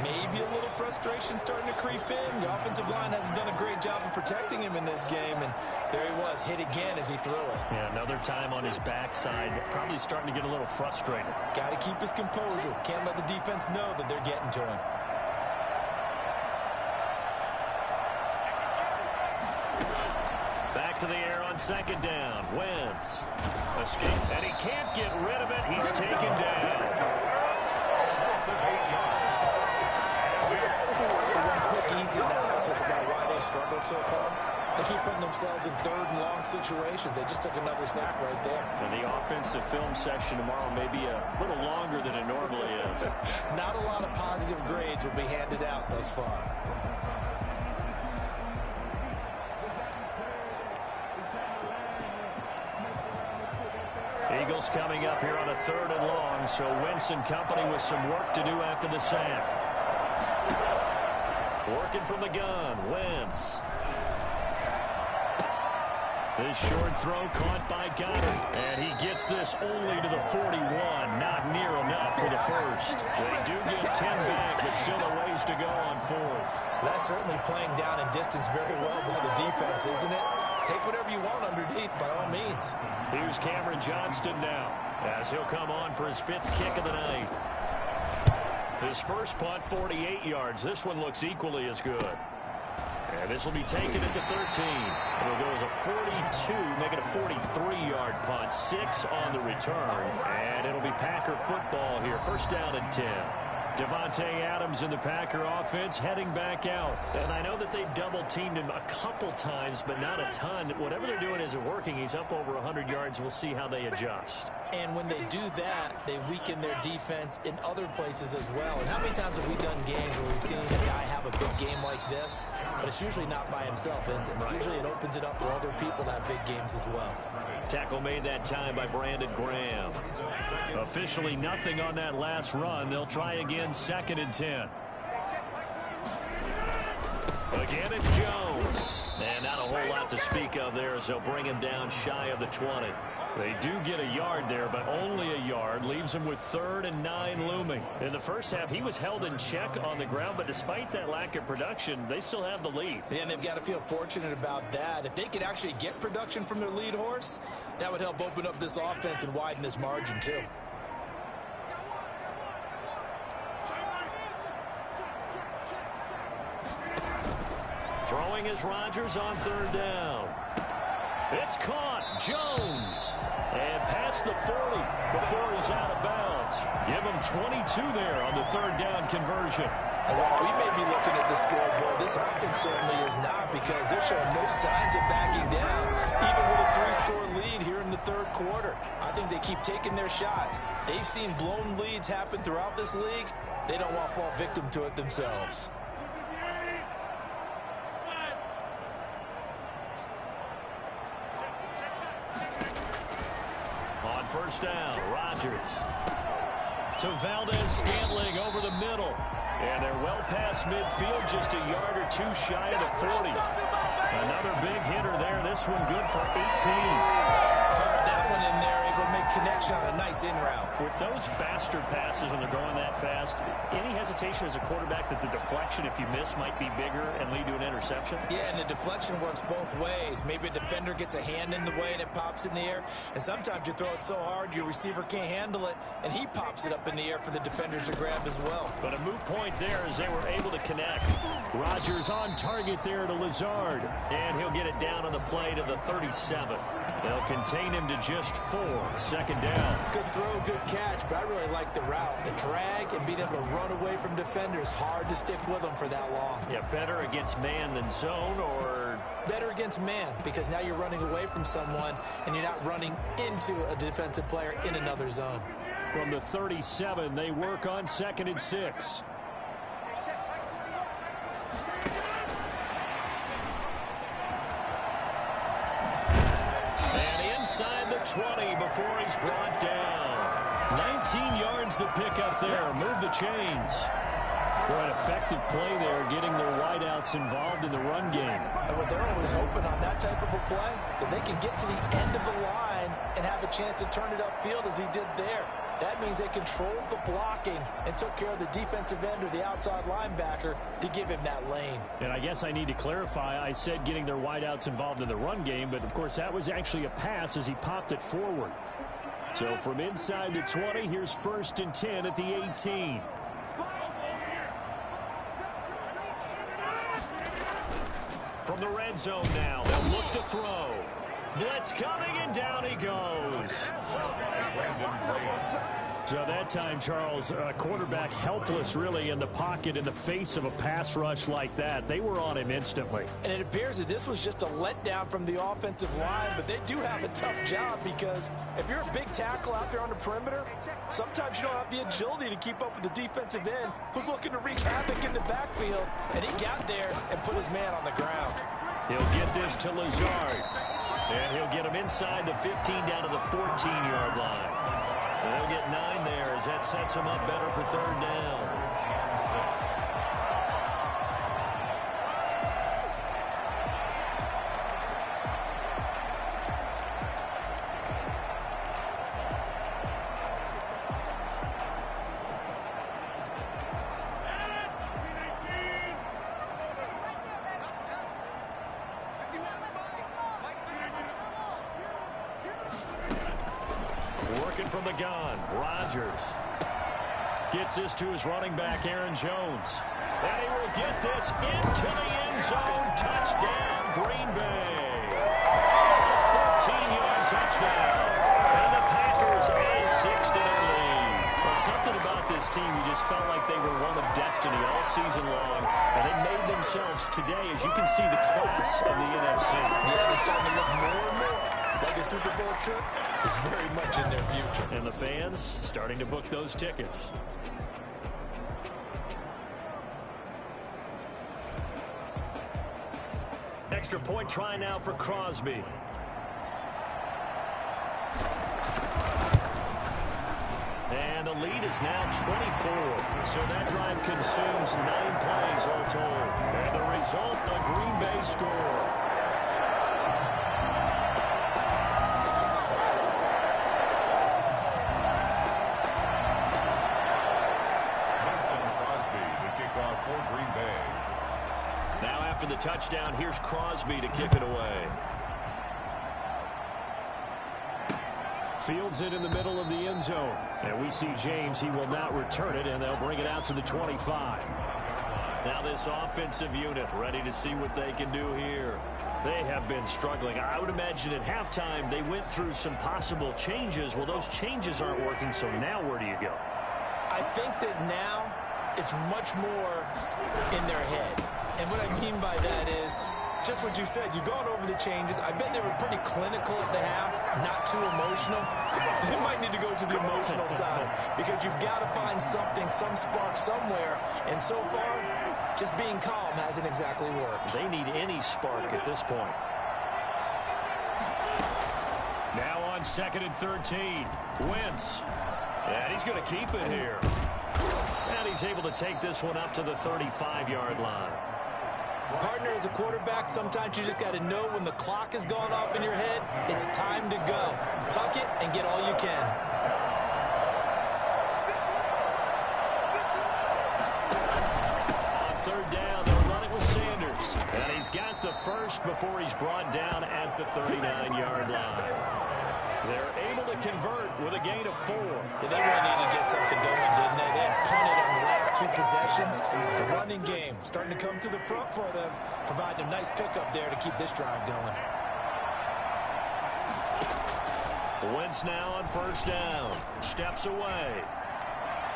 Speaker 4: Maybe a little frustration starting to creep in. The offensive line hasn't done a great job of protecting him in this game, and there he was, hit again as he threw it.
Speaker 2: Yeah, another time on his backside, probably starting to get a little frustrated.
Speaker 4: Got to keep his composure. Can't let the defense know that they're getting to him.
Speaker 2: Back to the air on 2nd down. Wentz. Escape, and he can't get rid of it. He's taken down.
Speaker 4: So one quick, easy analysis about why they struggled so far. They keep putting themselves in 3rd and long situations. They just took another sack right there.
Speaker 2: And the offensive film session tomorrow may be a little longer than it normally is.
Speaker 4: Not a lot of positive grades will be handed out thus far.
Speaker 2: Eagles coming up here on a 3rd and long, so Wentz and company with some work to do after the sack. Working from the gun, Wentz. This short throw caught by Goddard. And he gets this only to the 41. Not near enough for the first. They do get 10 back, but still a ways to go on 4th.
Speaker 4: That's certainly playing down in distance very well by the defense, isn't it? Take whatever you want underneath, by all means.
Speaker 2: Here's Cameron Johnston now, as he'll come on for his 5th kick of the night. His first punt, 48 yards. This one looks equally as good.
Speaker 7: And this will be taken at the 13. It'll go as a 42, make it a 43-yard punt. 6 on the return. And it'll be Packer football here. First down and 10. Devontae Adams in the Packer offense heading back out. And I know that they've double-teamed him a couple times, but not a ton. Whatever they're doing isn't working. He's up over 100 yards. We'll see how they adjust.
Speaker 4: And when they do that, they weaken their defense in other places as well. And how many times have we done games where we've seen a guy have a big game like this, but it's usually not by himself, is it? Right. Usually it opens it up for other people to have big games as well.
Speaker 7: Tackle made that time by Brandon Graham. Officially nothing on that last run. They'll try again, 2nd and 10. Again, it's Jones. And not a whole lot to speak of there as they'll bring him down shy of the 20. They do get a yard there, but only a yard. Leaves him with 3rd and 9 looming. In the first half, he was held in check on the ground, but despite that lack of production, they still have the lead.
Speaker 4: Yeah, and they've got to feel fortunate about that. If they could actually get production from their lead horse, that would help open up this offense and widen this margin too.
Speaker 7: Throwing is Rodgers on 3rd down. It's caught. Jones. And past the 40 before he's out of bounds. Give him 22 there on the 3rd down conversion.
Speaker 4: Well, we may be looking at the scoreboard. This offense certainly is not, because they're showing no signs of backing down, even with a 3-score lead here in the 3rd quarter. I think they keep taking their shots. They've seen blown leads happen throughout this league. They don't want to fall victim to it themselves.
Speaker 7: On 1st down, Rodgers to Valdez-Scantling over the middle. And they're well past midfield, just a yard or 2 shy of the 40. Another big hitter there. This one good for 18.
Speaker 4: Fired that one in there, able to make connection on a nice in route.
Speaker 7: With those faster passes, when they're going that fast, any hesitation as a quarterback that the deflection, if you miss, might be bigger and lead to an interception?
Speaker 4: Yeah, and the deflection works both ways. Maybe a defender gets a hand in the way and it pops in the air. And sometimes you throw it so hard your receiver can't handle it, and he pops it up in the air for the defenders to grab as well.
Speaker 7: But a moot point there as they were able to connect. Rodgers on target there to Lazard. And he'll get it down on the play to the 37. They'll contain him to just 4. 2nd down.
Speaker 4: Good throw, good catch, but I really like the route. The drag and being able to run away from defenders. Hard to stick with them for that long.
Speaker 7: Yeah, better against man than zone, or?
Speaker 4: Better against man, because now you're running away from someone and you're not running into a defensive player in another zone.
Speaker 7: From the 37, they work on 2nd and 6. And inside the 20 before he's brought down. 19 yards to pick up there. Move the chains. Boy, an effective play there, getting their wideouts involved in the run game.
Speaker 4: And what they're always hoping on that type of a play, that they can get to the end of the line and have a chance to turn it upfield as he did there. That means they controlled the blocking and took care of the defensive end or the outside linebacker to give him that lane.
Speaker 7: And I guess I need to clarify, I said getting their wideouts involved in the run game, but of course that was actually a pass as he popped it forward. So from inside the 20, here's 1st and 10 at the 18. From the red zone now, they'll look to throw. Blitz coming, and down he goes. So that time, Charles, quarterback helpless really in the pocket in the face of a pass rush like that. They were on him instantly.
Speaker 4: And it appears that this was just a letdown from the offensive line, but they do have a tough job, because if you're a big tackle out there on the perimeter, sometimes you don't have the agility to keep up with the defensive end who's looking to wreak havoc in the backfield, and he got there and put his man on the ground.
Speaker 7: He'll get this to Lazard, and he'll get him inside the 15 down to the 14-yard line. They'll get 9 there as that sets him up better for 3rd down. Working from the gun, Rodgers gets this to his running back, Aaron Jones. And he will get this into the end zone. Touchdown, Green Bay. 14-yard touchdown. And the Packers add 6 to their lead. Well, something about this team, you just felt like they were one of destiny all season long. And they made themselves today, as you can see, the class of the NFC.
Speaker 3: Yeah, they're starting to look more and more like a Super Bowl trip is very much in their future.
Speaker 7: And the fans starting to book those tickets. Extra point try now for Crosby. And the lead is now 24. So that drive consumes 9 plays all told. And the result, the Green Bay score. Now after the touchdown, here's Crosby to kick it away. Fields it in the middle of the end zone. And we see James, he will not return it, and they'll bring it out to the 25. Now this offensive unit ready to see what they can do here. They have been struggling. I would imagine at halftime they went through some possible changes. Well, those changes aren't working, so now where do you go?
Speaker 3: I think that now it's much more in their head. And what I mean by that is just what you said. You've gone over the changes. I bet they were pretty clinical at the half, not too emotional. You might need to go to the emotional side because you've got to find something, some spark somewhere. And so far, just being calm hasn't exactly worked.
Speaker 7: They need any spark at this point. Now on 2nd and 13, Wentz. And he's going to keep it here. And he's able to take this one up to the 35-yard line.
Speaker 3: Partner, as a quarterback, sometimes you just got to know when the clock has gone off in your head, it's time to go. Tuck it and get all you can.
Speaker 7: On 3rd down, they'll run it with Sanders. And he's got the first before he's brought down at the 39-yard line. They're able to convert with a gain of 4.
Speaker 3: Yeah, they really need to get something going, didn't they? They had punted on the last 2 possessions. The running game starting to come to the front for them, providing a nice pickup there to keep this drive going.
Speaker 7: Wentz now on 1st down. Steps away.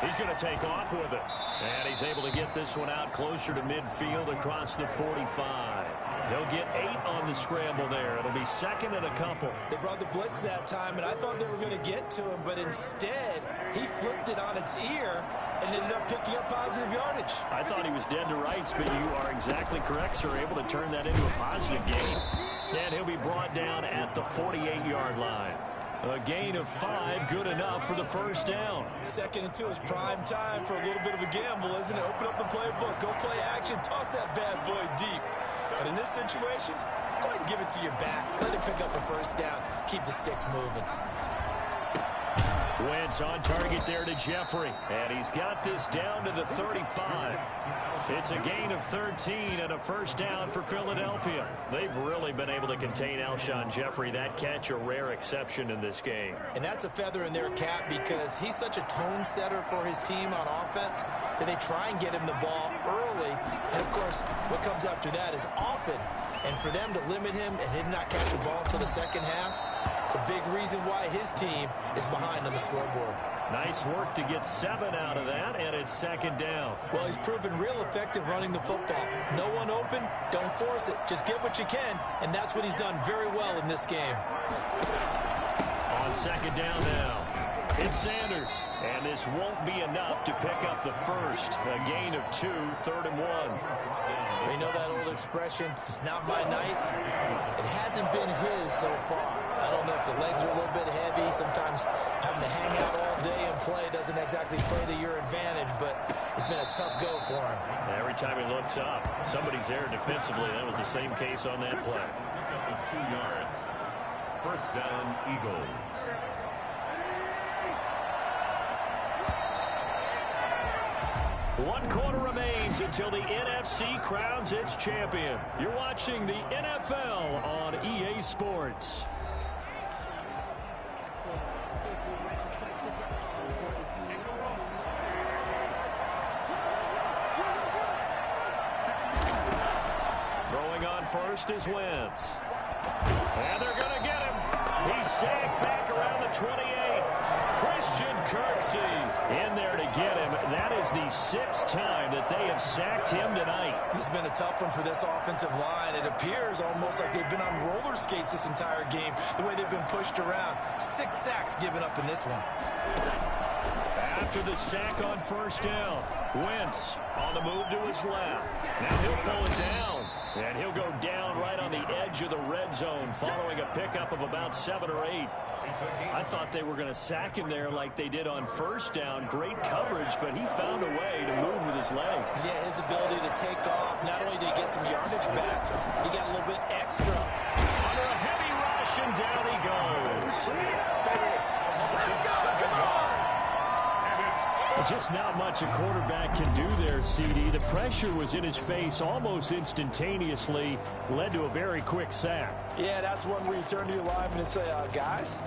Speaker 7: He's going to take off with it. And he's able to get this one out closer to midfield across the 45. He'll get 8 on the scramble there. It'll be 2nd and a couple.
Speaker 3: They brought the blitz that time, and I thought they were going to get to him, but instead, he flipped it on its ear and ended up picking up positive yardage.
Speaker 7: I thought he was dead to rights, but you are exactly correct, sir. Able to turn that into a positive gain. And he'll be brought down at the 48-yard line. A gain of 5, good enough for the 1st down.
Speaker 3: 2nd and 2 is prime time for a little bit of a gamble, isn't it? Open up the playbook, go play action, toss that bad boy deep. But in this situation, go ahead and give it to your back. Let it pick up a 1st down. Keep the sticks moving.
Speaker 7: Wentz on target there to Jeffrey. And he's got this down to the 35. It's a gain of 13 and a 1st down for Philadelphia. They've really been able to contain Alshon Jeffrey. That catch a rare exception in this game.
Speaker 3: And that's a feather in their cap because he's such a tone setter for his team on offense that they try and get him the ball early. And, of course, what comes after that is often. And for them to limit him and him not catch the ball until the 2nd half, it's a big reason why his team is behind on the scoreboard.
Speaker 7: Nice work to get 7 out of that, and it's 2nd down.
Speaker 3: Well, he's proven real effective running the football. No one open, don't force it. Just get what you can, and that's what he's done very well in this game.
Speaker 7: On 2nd down now, it's Sanders, and this won't be enough to pick up the first. A gain of 2, 3rd and 1.
Speaker 3: You know that old expression, it's not my night? It hasn't been his so far. I don't know if the legs are a little bit heavy. Sometimes having to hang out all day and play doesn't exactly play to your advantage, but it's been a tough go for him.
Speaker 7: Every time he looks up, somebody's there defensively. That was the same case on that play.
Speaker 1: Pickup of 2 yards. 1st down, Eagles.
Speaker 7: One quarter remains until the NFC crowns its champion. You're watching the NFL on EA Sports. first is Wentz. And they're going to get him. He's sacked back around the 28. Christian Kirksey in there to get him. That is the 6th time that they have sacked him tonight.
Speaker 4: This has been a tough one for this offensive line. It appears almost like they've been on roller skates this entire game, the way they've been pushed around. 6 sacks given up in this one.
Speaker 7: After the sack on first down, Wentz on the move to his left. Now he'll pull it down, and he'll go down right on the edge of the red zone following a pickup of about 7 or 8. I thought they were going to sack him there like they did on first down. Great coverage, but he found a way to move with his legs.
Speaker 3: Yeah, his ability to take off. Not only did he get some yardage back, he got a little bit extra.
Speaker 7: Under a heavy rush, and down he goes. Just not much a quarterback can do there, CD. The pressure was in his face almost instantaneously, led to a very quick sack.
Speaker 4: Yeah, that's one where you turn to your lineman and say, guys,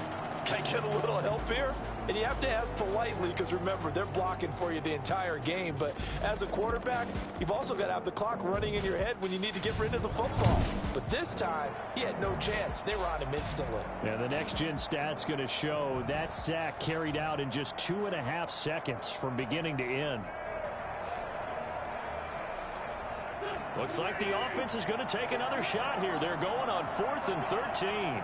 Speaker 4: can I get a little help here? And you have to ask politely because, remember, they're blocking for you the entire game. But as a quarterback, you've also got to have the clock running in your head when you need to get rid of the football. But this time, he had no chance. They were on him instantly.
Speaker 7: Yeah, the next-gen stat's going to show that sack carried out in just 2.5 seconds from beginning to end. Looks like the offense is going to take another shot here. They're going on 4th and 13.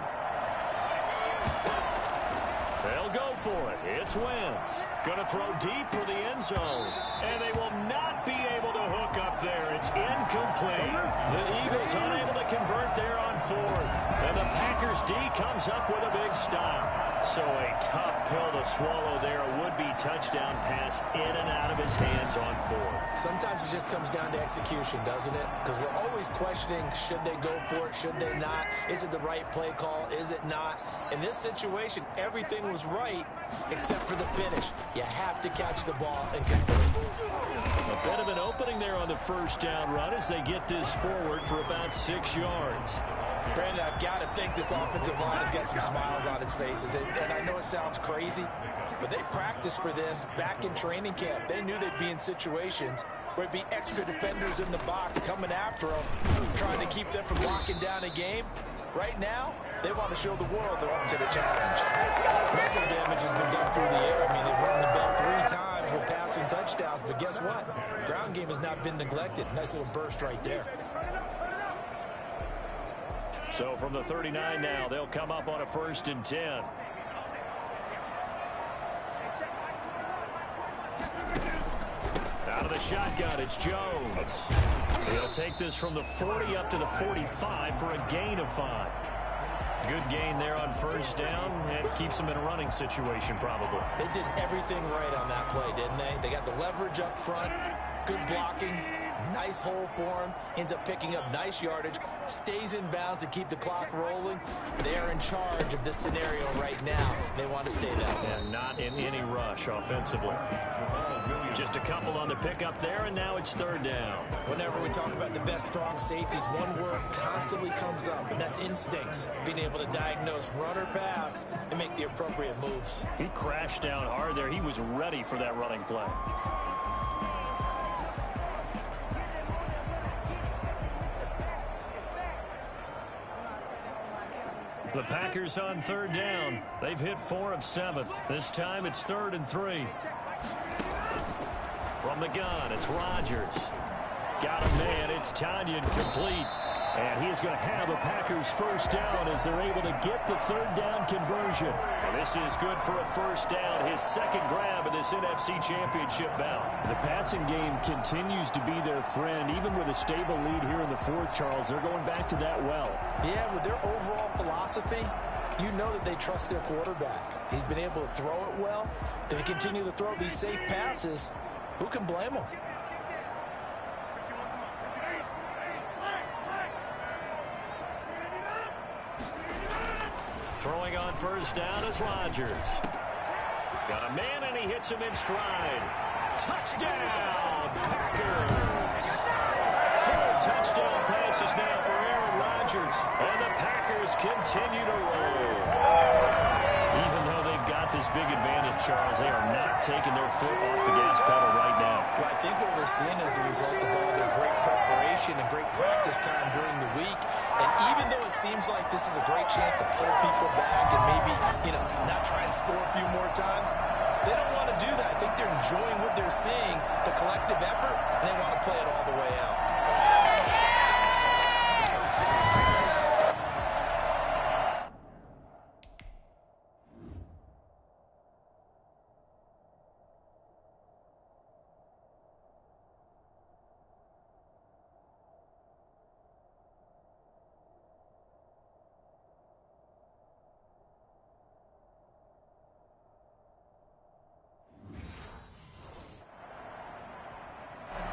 Speaker 7: They'll go for it. It's Wentz. Going to throw deep for the end zone. And they will not be able to hook up there. It's incomplete. The Eagles unable to convert there on 4th. And the Packers D comes up with a big stop. So a tough pill to swallow there. A would-be touchdown pass in and out of his hands on 4th.
Speaker 3: Sometimes it just comes down to execution, doesn't it? Because we're always questioning, should they go for it, should they not? Is it the right play call, is it not? In this situation, everything was right except for the finish. You have to catch the ball and convert.
Speaker 7: A bit of an opening there on the first down run as they get this forward for about 6 yards.
Speaker 4: Brandon, I've got to think this offensive line has got some smiles on its faces. And I know it sounds crazy, but they practiced for this back in training camp. They knew they'd be in situations where it'd be extra defenders in the box coming after them, trying to keep them from locking down a game. Right now, they want to show the world they're up to the challenge.
Speaker 3: Muscle damage has been done through the air. I mean, they've run the ball 3 times with passing touchdowns, but guess what? Ground game has not been neglected. Nice little burst right there.
Speaker 7: So from the 39 now, they'll come up on a 1st and 10. Out of the shotgun, it's Jones. He'll take this from the 40 up to the 45 for a gain of 5. Good gain there on first down. It keeps them in a running situation, probably.
Speaker 3: They did everything right on that play, didn't they? They got the leverage up front, good blocking, nice hole for him, ends up picking up nice yardage, stays in bounds to keep the clock rolling. They're in charge of this scenario right now. They want to stay that way.
Speaker 7: And not in any rush offensively. Just a couple on the pickup there, and now it's 3rd down.
Speaker 3: Whenever we talk about the best strong safeties, one word constantly comes up, and that's instincts. Being able to diagnose run or pass and make the appropriate moves.
Speaker 7: He crashed down hard there. He was ready for that running play. The Packers on 3rd down. They've hit 4 of 7. This time it's 3rd and 3. From the gun, it's Rodgers. Got a man, it's Tanyan complete. And he is going to have a Packers first down as they're able to get the 3rd down conversion. And this is good for a first down, his 2nd grab of this NFC Championship bout. The passing game continues to be their friend. Even with a stable lead here in the 4th, Charles, they're going back to that well.
Speaker 4: Yeah, with their overall philosophy, you know that they trust their quarterback. He's been able to throw it well. They continue to throw these safe passes. Who can blame them?
Speaker 7: Throwing on first down is Rodgers. Got a man, and he hits him in stride. Touchdown, Packers! 4 touchdown passes now for Aaron Rodgers, and the Packers continue to roll. Even though they've got the this big advantage, Charles. They are not taking their foot off the gas pedal right now.
Speaker 3: Well, I think what we're seeing is the result of all their great preparation and great practice time during the week. And even though it seems like this is a great chance to pull people back and maybe, not try and score a few more times, they don't want to do that. I think they're enjoying what they're seeing, the collective effort, and they want to play it all the way out.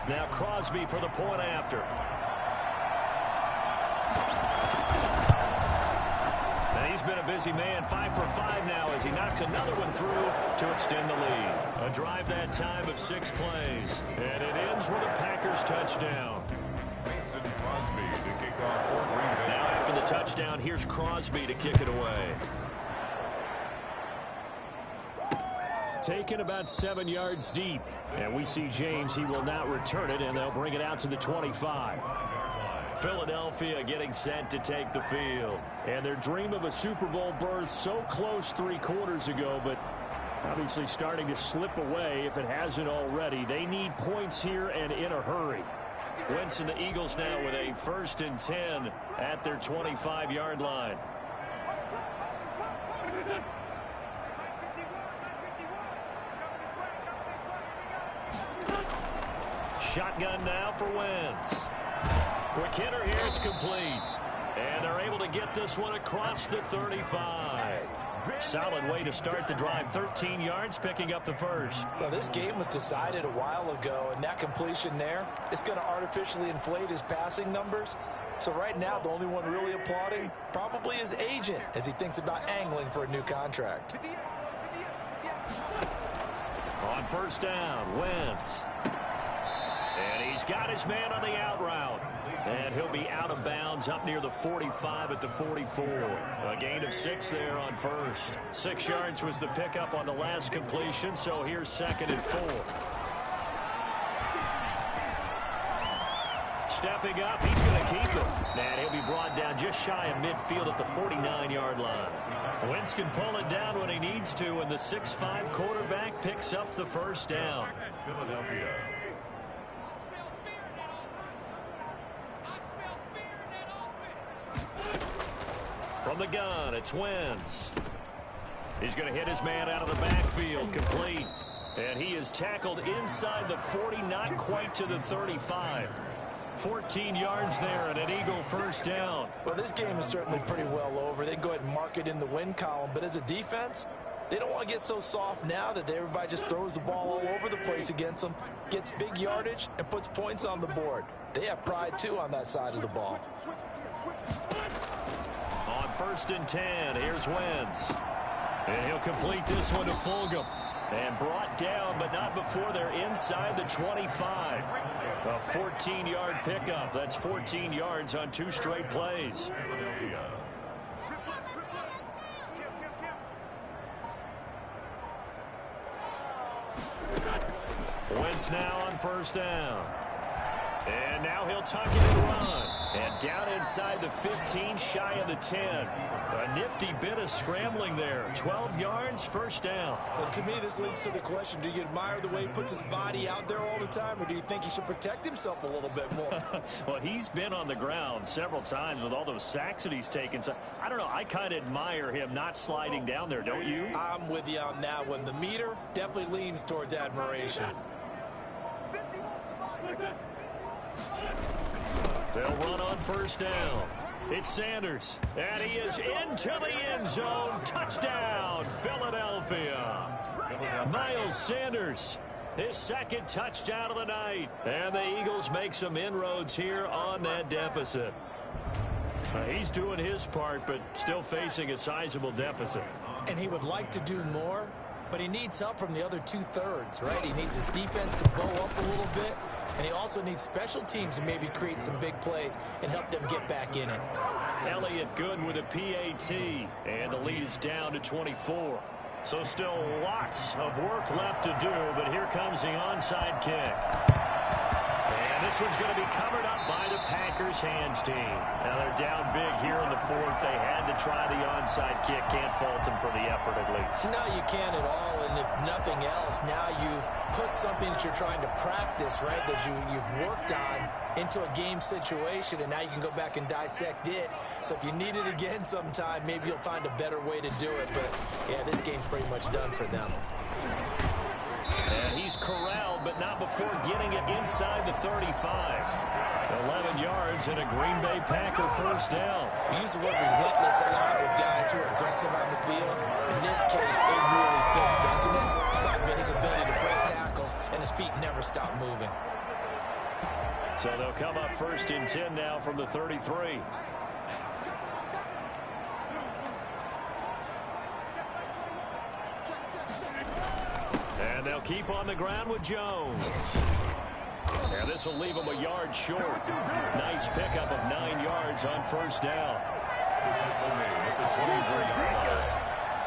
Speaker 7: Now Crosby for the point after. And he's been a busy man, 5 for 5 now as he knocks another one through to extend the lead. A drive that time of 6 plays. And it ends with a Packers touchdown.
Speaker 1: Mason Crosby to kick off for Green Bay.
Speaker 7: Now after the touchdown, here's Crosby to kick it away. Taken about 7 yards deep. And we see James, he will not return it, and they'll bring it out to the 25. Philadelphia getting set to take the field. And their dream of a Super Bowl berth so close 3 quarters ago, but obviously starting to slip away if it hasn't already. They need points here and in a hurry. Wentz and the Eagles now with a 1st and 10 at their 25-yard line. Shotgun now for Wentz. Quick hitter here, it's complete. And they're able to get this one across the 35. Solid way to start the drive. 13 yards, picking up the first.
Speaker 4: Well, this game was decided a while ago, and that completion there is going to artificially inflate his passing numbers. So right now, the only one really applauding probably his agent as he thinks about angling for a new contract.
Speaker 7: On 1st down, Wentz. And he's got his man on the out route. And he'll be out of bounds up near the 45 at the 44. A gain of 6 there on 1st. 6 yards was the pickup on the last completion, so here's 2nd and 4. Stepping up, he's going to keep it. And he'll be brought down just shy of midfield at the 49-yard line. Wentz can pull it down when he needs to, and the 6'5" quarterback picks up the 1st down.
Speaker 1: Philadelphia.
Speaker 7: From the gun, it's Wentz. He's going to hit his man out of the backfield, complete. And he is tackled inside the 40, not quite to the 35. 14 yards there and an Eagle 1st down.
Speaker 4: Well, this game is certainly pretty well over. They can go ahead and mark it in the win column. But as a defense, they don't want to get so soft now that everybody just throws the ball all over the place against them, gets big yardage, and puts points on the board. They have pride, too, on that side of the ball.
Speaker 7: On 1st and 10, here's Wentz. And he'll complete this one to Fulgham. And brought down, but not before they're inside the 25. A 14-yard pickup. That's 14 yards on 2 straight plays. Wentz now on 1st down. And now he'll tuck it and run. And down inside the 15, shy of the 10. A nifty bit of scrambling there. 12 yards, 1st down.
Speaker 3: Well, to me, this leads to the question, do you admire the way he puts his body out there all the time, or do you think he should protect himself a little bit more?
Speaker 7: Well, he's been on the ground several times with all those sacks that he's taken. So, I don't know, I kind of admire him not sliding down there, don't you?
Speaker 3: I'm with you on that one. The meter definitely leans towards admiration.
Speaker 7: They'll run on 1st down. It's Sanders, and he is into the end zone. Touchdown, Philadelphia. Miles Sanders, his 2nd touchdown of the night. And the Eagles make some inroads here on that deficit. He's doing his part, but still facing a sizable deficit.
Speaker 3: And he would like to do more, but he needs help from the other 2/3, right? He needs his defense to bow up a little bit, and he also needs special teams to maybe create some big plays and help them get back in it.
Speaker 7: Elliott good with a PAT, and the lead is down to 24. So still lots of work left to do, but here comes the onside kick. And this one's going to be covered up by the Packers hands team. Now they're down big here in the fourth. They had to try the onside kick. Can't fault them for the effort at least.
Speaker 3: No, you can't at all. And if nothing else, now you've put something that you're trying to practice, right, that you've worked on into a game situation, and now you can go back and dissect it. So if you need it again sometime, maybe you'll find a better way to do it. But, yeah, this game's pretty much done for them.
Speaker 7: And he's corralled, but not before getting it inside the 35. 11 yards and a Green Bay Packer first down.
Speaker 3: We use the word relentless a lot with guys who are aggressive on the field. In this case, it really fits, doesn't it? His ability to break tackles, and his feet never stop moving.
Speaker 7: So they'll come up first and 10 now from the 33. And they'll keep on the ground with Jones. And this will leave him a yard short. Nice pickup of 9 yards on first down.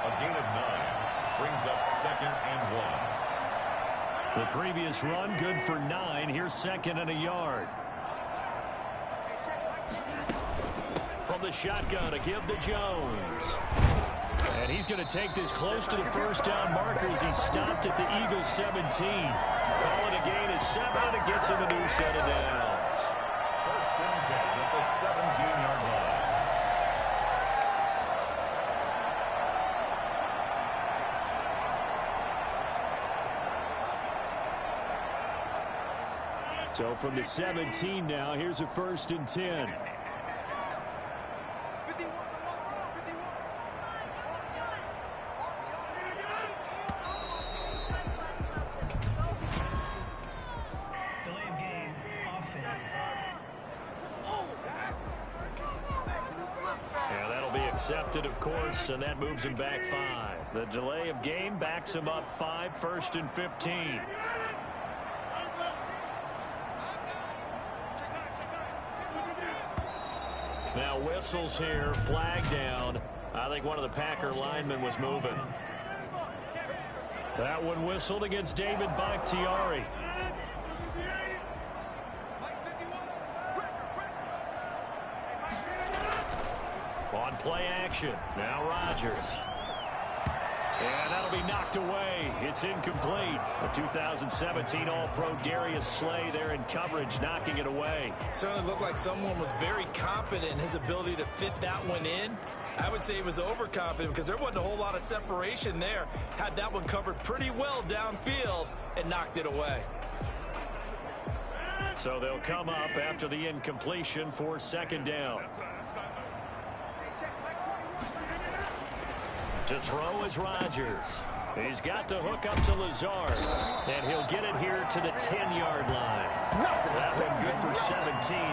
Speaker 1: A gain of 9 brings up 2nd and 1.
Speaker 7: The previous run good for 9. Here's 2nd and a yard. From the shotgun, a give to Jones. And he's going to take this close to the first down markers. He stopped at the Eagles 17. Calling a gain of 7, and gets him a new set of downs.
Speaker 1: First and 10 at the 17-yard line.
Speaker 7: So from the 17 now, here's a first and 10. Accepted, of course, and that moves him back 5. The delay of game backs him up 5, 1st and 15. Now whistles here, flag down. I think one of the Packer linemen was moving. That one whistled against David Bakhtiari. On play action. Now Rodgers. And that'll be knocked away. It's incomplete. The 2017 All-Pro Darius Slay there in coverage, knocking it away.
Speaker 3: Certainly looked like someone was very confident in his ability to fit that one in. I would say he was overconfident because there wasn't a whole lot of separation there. Had that one covered pretty well downfield and knocked it away.
Speaker 7: So they'll come up after the incompletion for 2nd down. To throw is Rodgers. He's got to hook up to Lazard, and he'll get it here to the 10-yard line. That one good for 17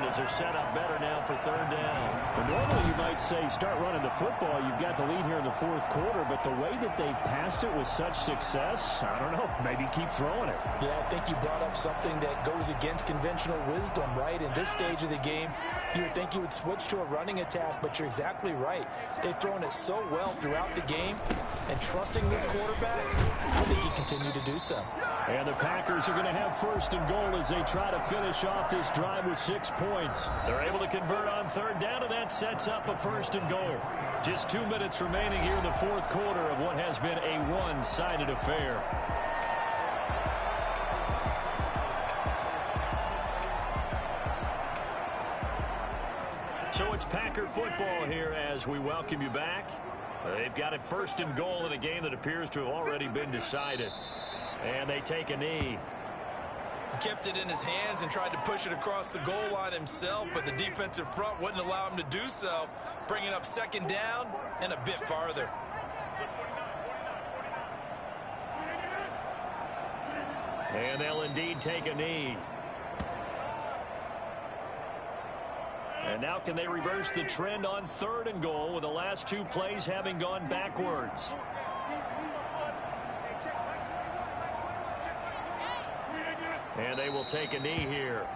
Speaker 7: as they're set up better now for 3rd down.
Speaker 2: Well, normally you might say start running the football. You've got the lead here in the 4th quarter, but the way that they've passed it with such success, I don't know, maybe keep throwing it.
Speaker 4: Yeah, I think you brought up something that goes against conventional wisdom, right? In this stage of the game, you would think you would switch to a running attack, but you're exactly right. They've thrown it so well throughout the game, and trusting this quarterback, I think he continue to do so.
Speaker 2: And the Packers are going to have 1st and goal as they try to finish off this drive with 6 points.
Speaker 7: They're able to convert on 3rd down, and that sets up a 1st and goal. Just 2 minutes remaining here in the 4th quarter of what has been a one-sided affair. So it's Packer football here as we welcome you back. They've got it 1st and goal in a game that appears to have already been decided. And they take a knee.
Speaker 3: He kept it in his hands and tried to push it across the goal line himself, but the defensive front wouldn't allow him to do so, bringing up 2nd down and a bit farther.
Speaker 7: And they'll indeed take a knee. And now can they reverse the trend on 3rd and goal with the last 2 plays having gone backwards? And they will take a knee here.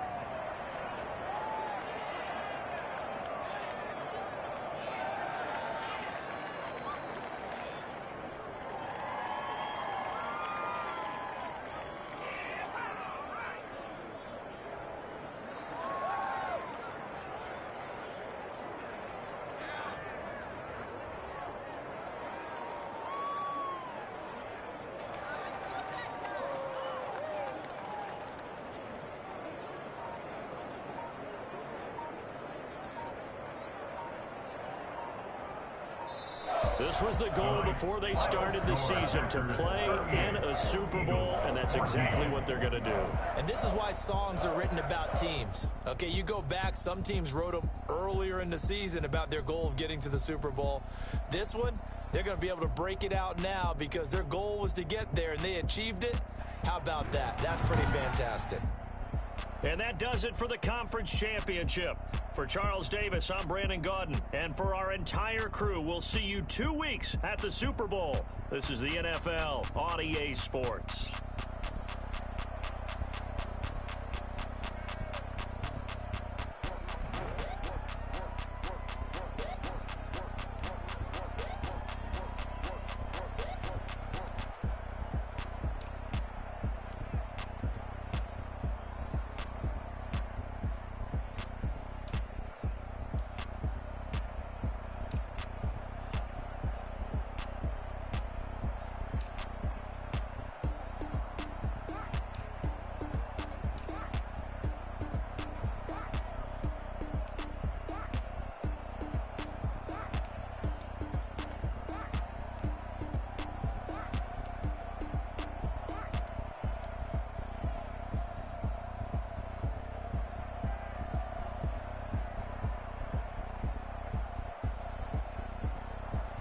Speaker 7: This was the goal before they started the season, to play in a Super Bowl, and that's exactly what they're going to do.
Speaker 3: And this is why songs are written about teams. Okay, you go back, some teams wrote them earlier in the season about their goal of getting to the Super Bowl. This one, they're going to be able to break it out now because their goal was to get there, and they achieved it. How about that? That's pretty fantastic.
Speaker 7: And that does it for the Conference Championship. For Charles Davis, I'm Brandon Gaudin. And for our entire crew, we'll see you 2 weeks at the Super Bowl. This is the NFL on EA Sports.